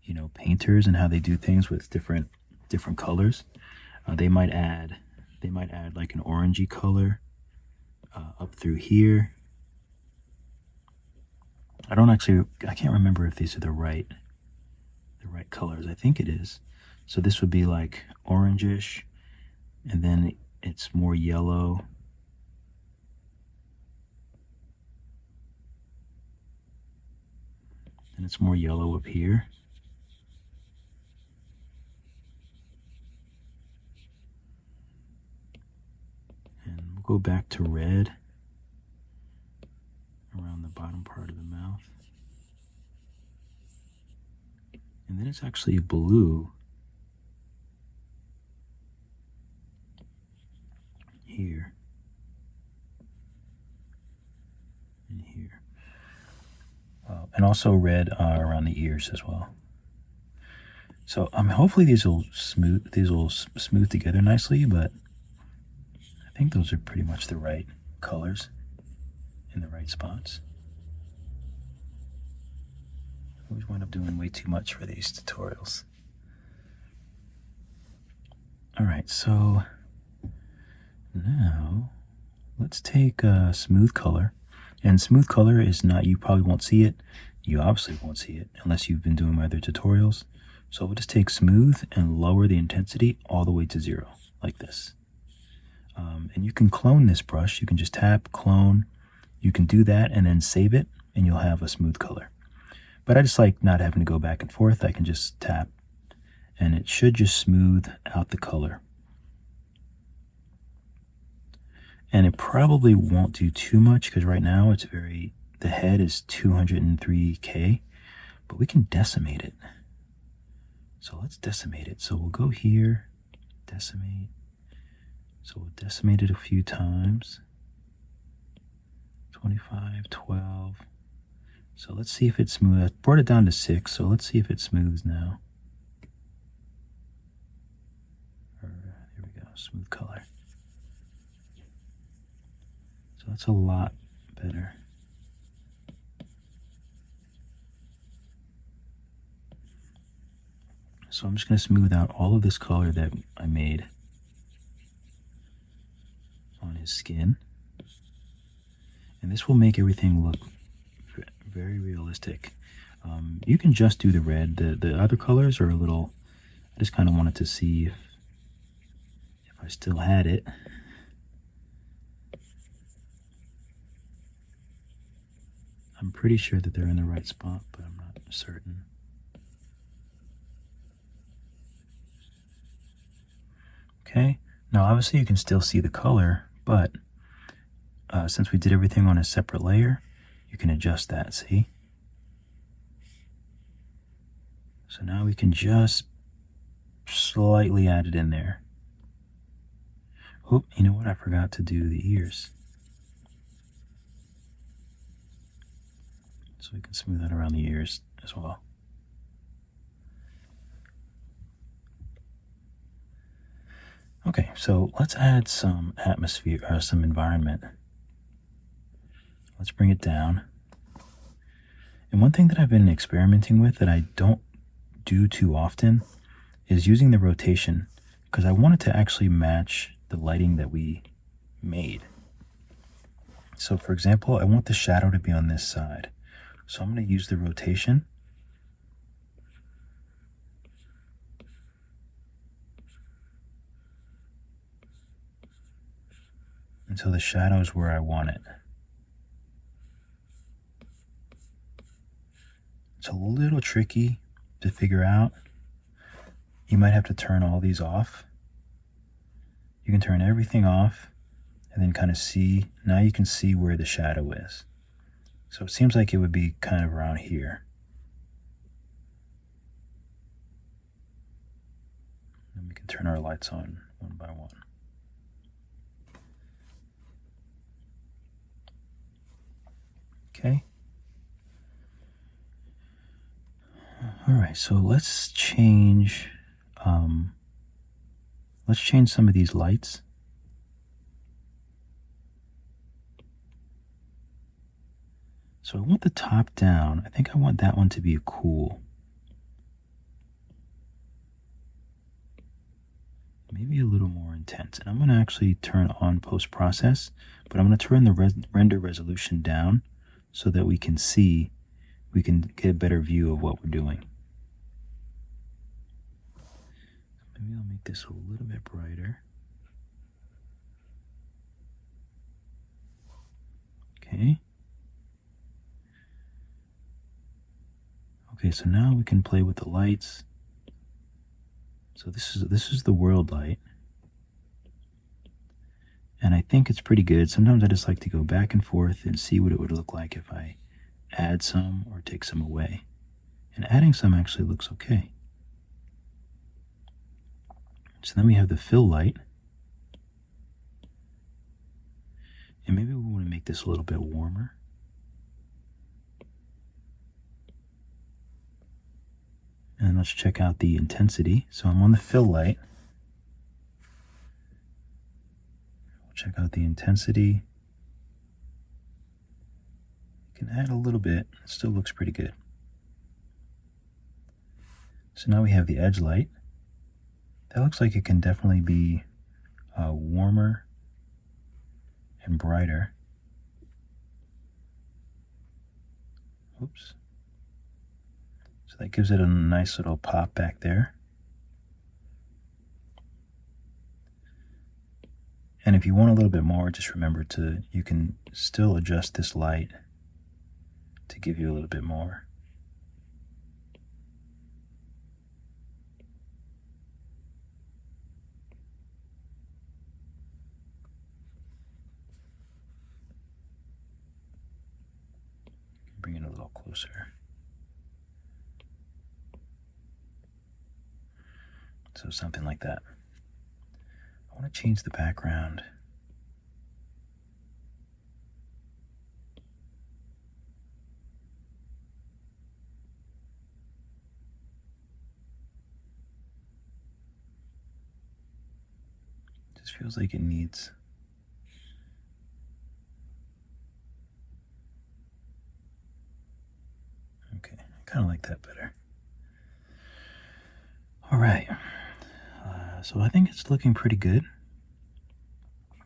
[SPEAKER 1] you know, painters and how they do things with different colors. They might add like an orangey color up through here. I can't remember if these are the right colors. I think it is. So this would be like orangish, and then it's more yellow. And it's more yellow up here. And we'll go back to red around the bottom part of the mouth. And then it's actually blue here and here. And also red around the ears as well. So hopefully these will smooth together nicely, but I think those are pretty much the right colors in the right spots. I always wind up doing way too much for these tutorials. All right, so now let's take a smooth color. And smooth color is not, you probably won't see it. You obviously won't see it unless you've been doing my other tutorials. So we'll just take smooth and lower the intensity all the way to 0, like this. And you can clone this brush. You can just tap, clone. You can do that and then save it, and you'll have a smooth color. But I just like not having to go back and forth. I can just tap, and it should just smooth out the color. And it probably won't do too much because right now it's the head is 203K, but we can decimate it. So let's decimate it. So we'll go here, decimate. So we'll decimate it a few times. 25, 12. So let's see if it's smooth. I brought it down to 6, so let's see if it smooths now. There we go, smooth color. So that's a lot better. So I'm just going to smooth out all of this color that I made on his skin. And this will make everything look very realistic. You can just do the red. The other colors are a little, I just kind of wanted to see if I still had it. I'm pretty sure that they're in the right spot, but I'm not certain. Okay, now obviously you can still see the color, but since we did everything on a separate layer, you can adjust that, see? So now we can just slightly add it in there. Oh, you know what? I forgot to do the ears. So we can smooth that around the ears as well. Okay, so let's add some atmosphere, or some environment. Let's bring it down. And one thing that I've been experimenting with that I don't do too often is using the rotation, because I want it to actually match the lighting that we made. So for example, I want the shadow to be on this side. So I'm going to use the rotation. Until the shadow is where I want it. It's a little tricky to figure out. You might have to turn all these off. You can turn everything off and then kind of see, now you can see where the shadow is. So it seems like it would be kind of around here. And we can turn our lights on one by one. Okay. All right, so let's change some of these lights. So I want the top down. I think I want that one to be a cool. Maybe a little more intense. And I'm going to actually turn on post-process, but I'm going to turn the render resolution down so that we can get a better view of what we're doing. Maybe I'll make this a little bit brighter. Okay. Okay, so now we can play with the lights. So this is the world light. And I think it's pretty good. Sometimes I just like to go back and forth and see what it would look like if I add some or take some away. And adding some actually looks okay. So then we have the fill light. And maybe we want to make this a little bit warmer. And let's check out the intensity. So I'm on the fill light. We'll check out the intensity. You can add a little bit. It still looks pretty good. So now we have the edge light. That looks like it can definitely be warmer and brighter. Oops. So So that gives it a nice little pop back there. And if you want a little bit more, just remember you can still adjust this light to give you a little bit more. Bring it a little closer. So something like that. I want to change the background. Just feels like it needs. Okay, I kind of like that better. All right, so I think it's looking pretty good.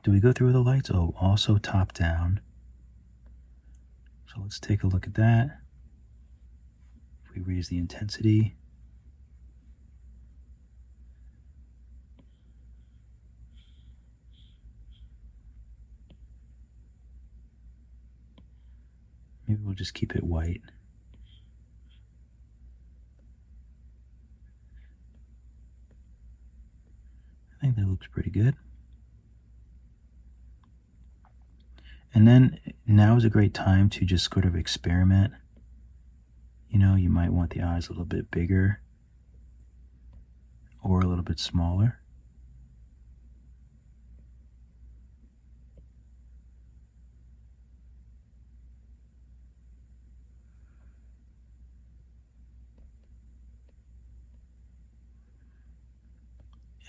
[SPEAKER 1] Do we go through the lights? Oh, also top down. So let's take a look at that. If we raise the intensity. Maybe we'll just keep it white. I think that looks pretty good. And then now is a great time to just sort of experiment. You know, you might want the eyes a little bit bigger or a little bit smaller.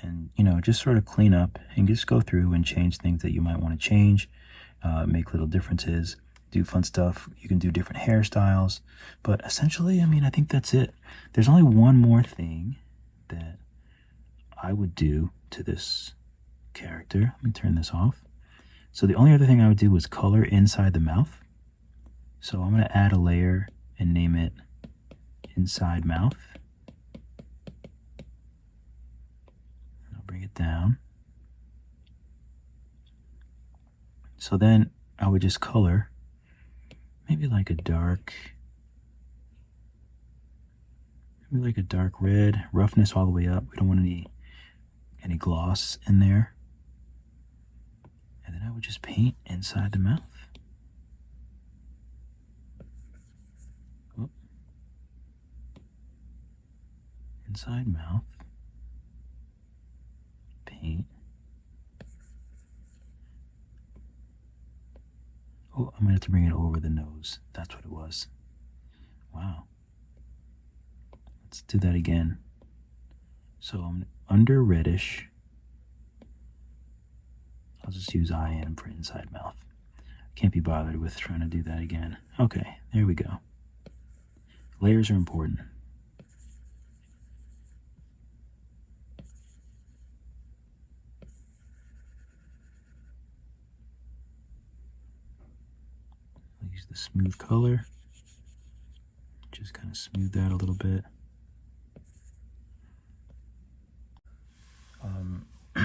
[SPEAKER 1] And, you know, just sort of clean up and just go through and change things that you might want to change, make little differences, do fun stuff. You can do different hairstyles, but essentially, I mean, I think that's it. There's only one more thing that I would do to this character. Let me turn this off. So the only other thing I would do was color inside the mouth. So I'm going to add a layer and name it Inside Mouth. Bring it down. So then I would just color maybe like a dark red, roughness all the way up. We don't want any gloss in there. And then I would just paint inside the mouth. Oh. Inside mouth. Paint. Oh, I'm gonna have to bring it over the nose. That's what it was. Wow. Let's do that again. So I'm under reddish. I'll just use IM for inside mouth. Can't be bothered with trying to do that again. Okay, there we go. Layers are important. Use the smooth color, just kind of smooth that a little bit.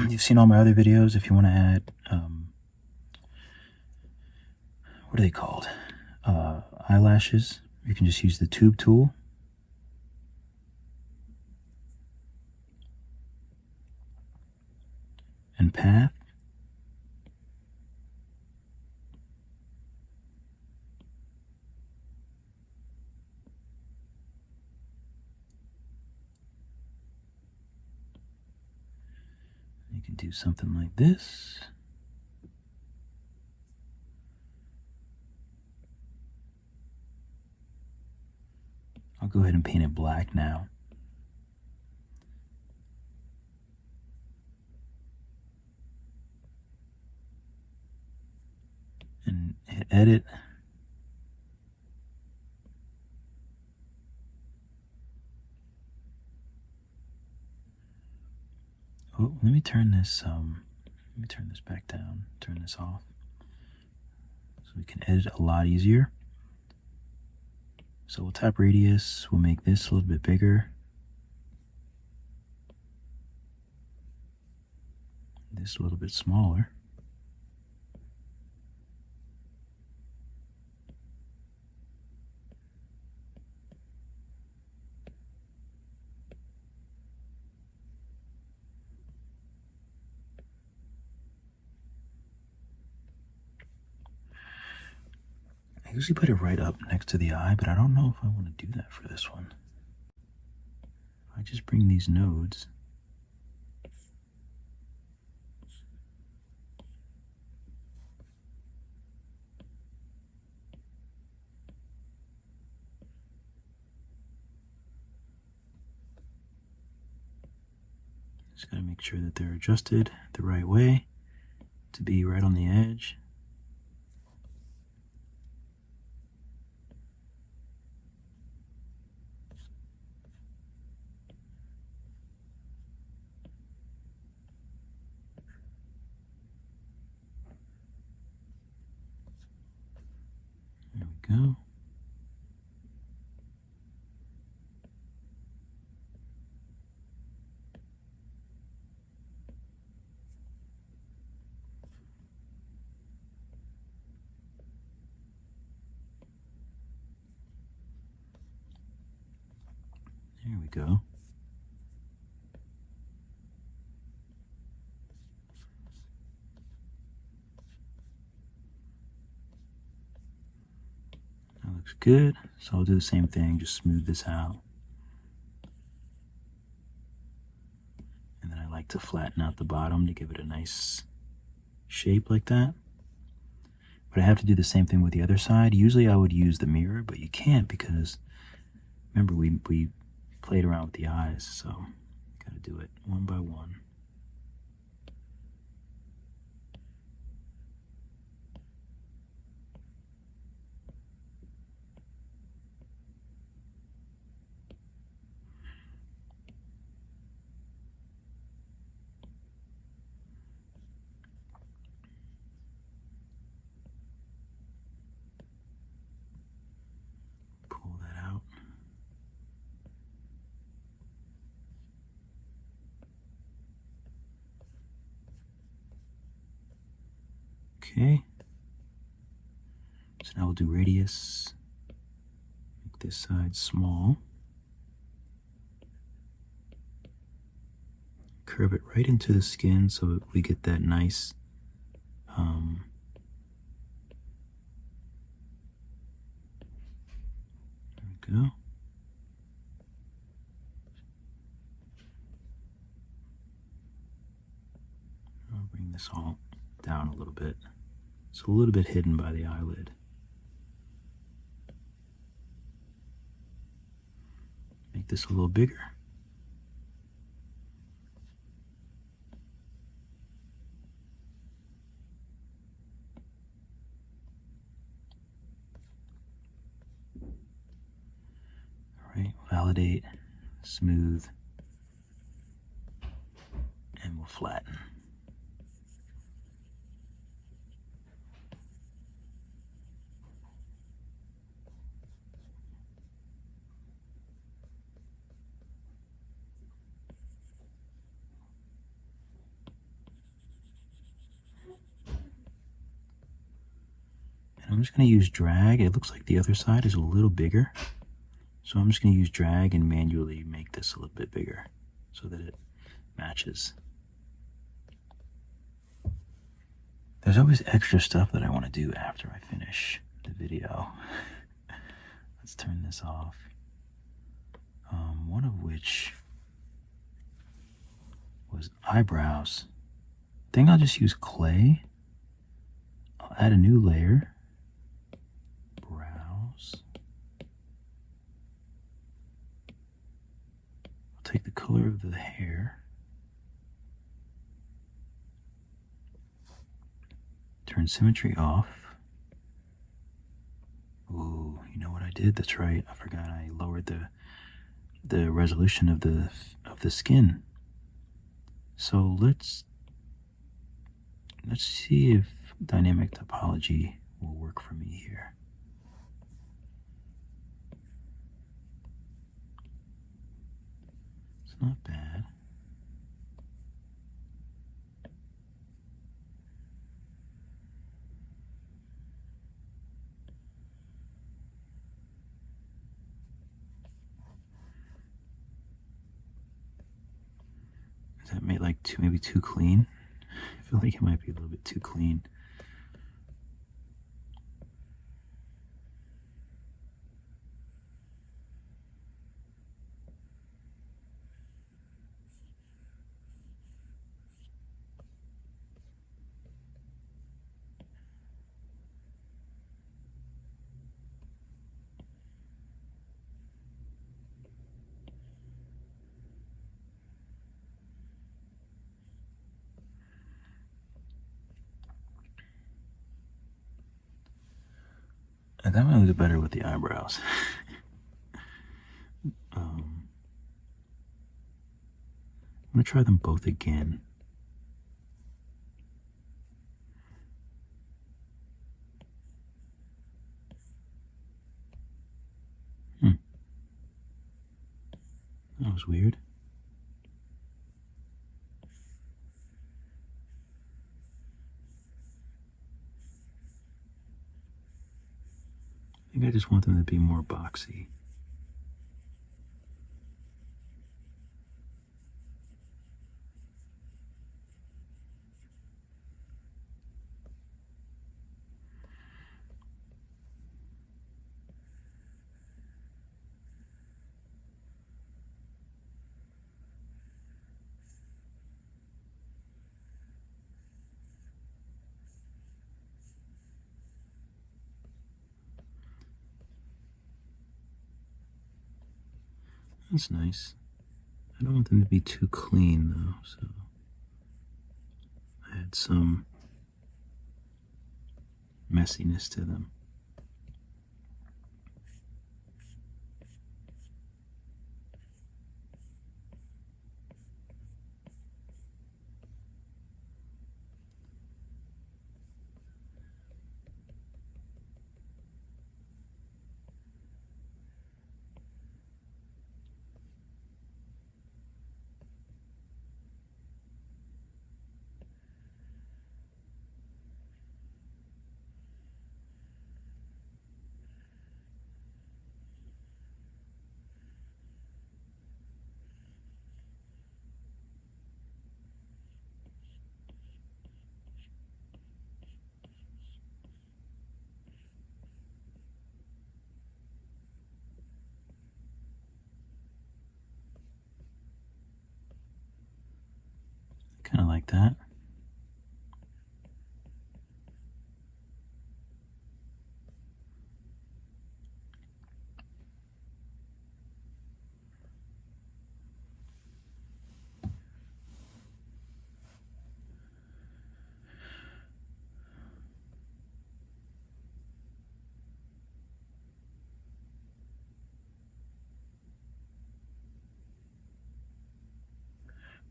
[SPEAKER 1] You've seen all my other videos. If you want to add, what are they called? Eyelashes. You can just use the tube tool. And path. You can do something like this. I'll go ahead and paint it black now. And hit edit. Oh, let me turn this back down, turn this off. So we can edit a lot easier. So we'll tap radius, we'll make this a little bit bigger. This a little bit smaller. I usually put it right up next to the eye, but I don't know if I want to do that for this one. I just bring these nodes just gotta make sure that they're adjusted the right way to be right on the edge. There we go. There we go. That looks good. So I'll do the same thing, just smooth this out. And then I like to flatten out the bottom to give it a nice shape like that. But I have to do the same thing with the other side. Usually I would use the mirror, but you can't because remember we played around with the eyes, so gotta do it one by one. Pull that out. Okay. So now we'll do radius. Make this side small. Curve it right into the skin so we get that nice there we go. I'll bring this all down a little bit. It's a little bit hidden by the eyelid. Make this a little bigger. All right, validate, smooth, and we'll flatten. I'm just going to use drag. It looks like the other side is a little bigger. So I'm just going to use drag and manually make this a little bit bigger so that it matches. There's always extra stuff that I want to do after I finish the video. Let's turn this off. One of which was eyebrows. I think I'll just use clay. I'll add a new layer. Brows. I'll take the color of the hair. Turn symmetry off. Ooh, you know what I did? That's right. I forgot I lowered the resolution of the skin. So let's see if dynamic topology will work for me here. not bad. Is that made like maybe too clean? I feel like it might be a little bit too clean. And that might look better with the eyebrows. I'm gonna try them both again. That was weird. I think I just want them to be more boxy. That's nice. I don't want them to be too clean though, so I add some messiness to them. Kind of like that.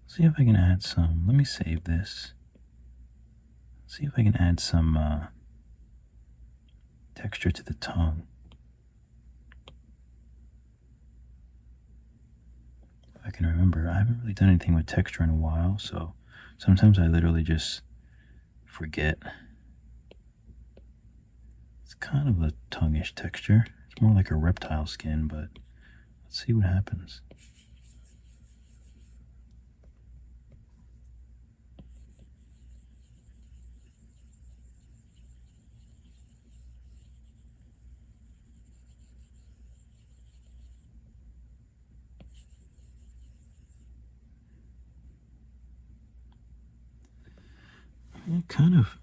[SPEAKER 1] See if I can add some. Let me save this. See if I can add some texture to the tongue. If I can remember, I haven't really done anything with texture in a while, so sometimes I literally just forget. It's kind of a tonguish texture. It's more like a reptile skin, but let's see what happens.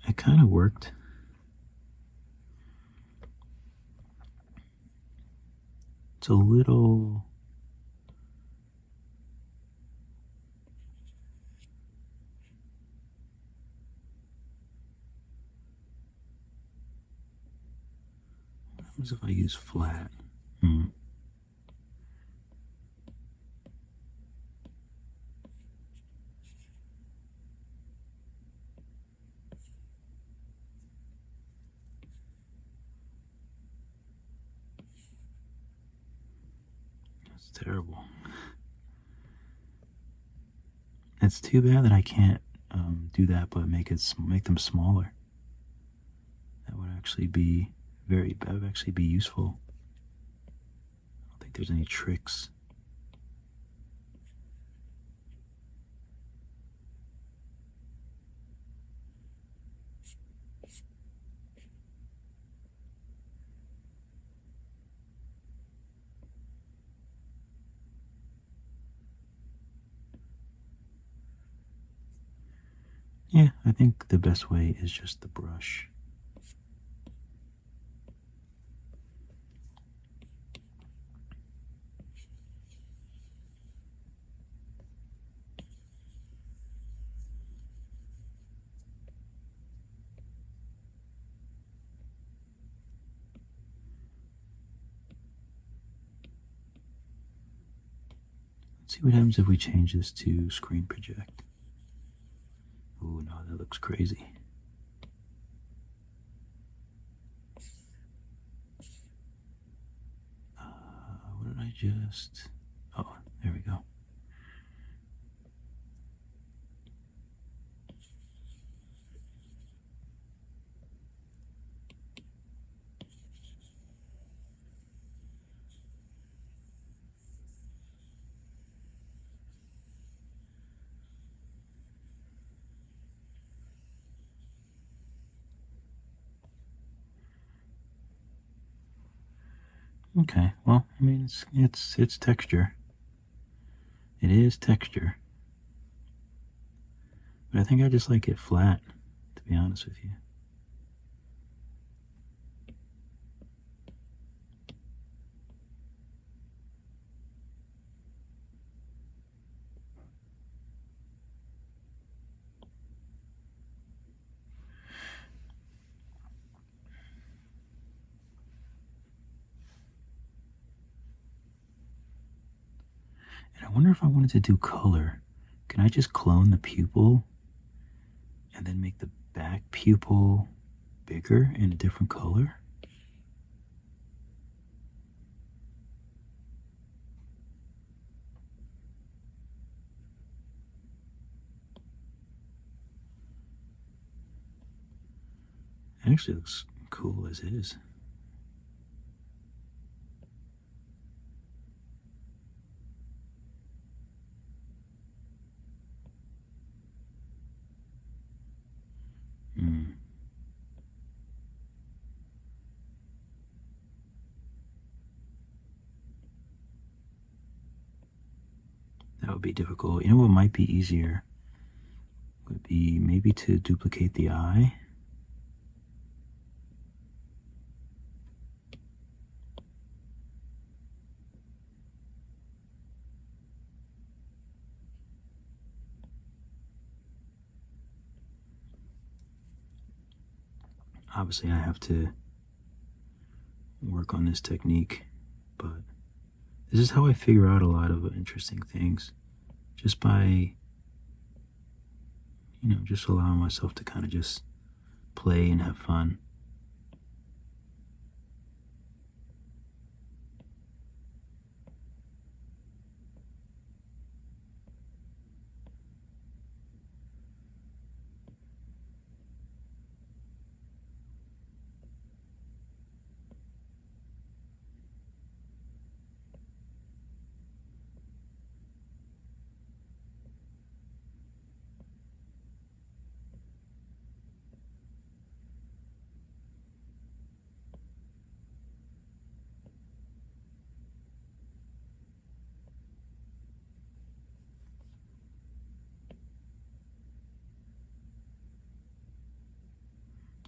[SPEAKER 1] It kind of worked. It's a little what happens if I use flat? That's terrible. It's too bad that I can't do that, but make them smaller. That would actually be useful. I don't think there's any tricks. Yeah, I think the best way is just the brush. Let's see what happens if we change this to screen project. Oh no, that looks crazy. What did I just... Oh, there we go. Okay, well, I mean, it's texture. It is texture. But I think I just like it flat, to be honest with you. And I wonder if I wanted to do color. Can I just clone the pupil and then make the back pupil bigger in a different color? It actually looks cool as is. That would be difficult. You know what might be easier? Would be maybe to duplicate the eye. Obviously, I have to work on this technique, but this is how I figure out a lot of interesting things. Just by, just allowing myself to kind of just play and have fun.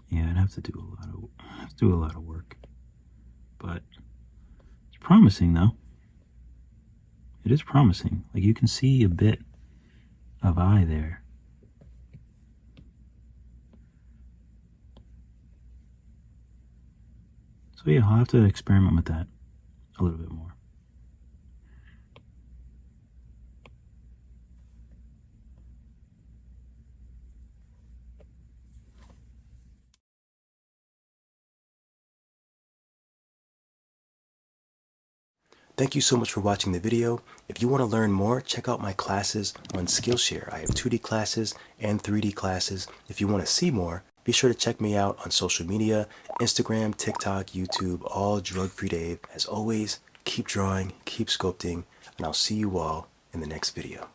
[SPEAKER 1] Yeah, I'd have to do a lot of work, but it's promising though. It is promising. Like you can see a bit of eye there. So yeah, I'll have to experiment with that a little bit more. Thank you so much for watching the video. If you want to learn more, check out my classes on Skillshare. I have 2D classes and 3D classes. If you want to see more, be sure to check me out on social media, Instagram, TikTok, YouTube, all drug-free Dave. As always, keep drawing, keep sculpting, and I'll see you all in the next video.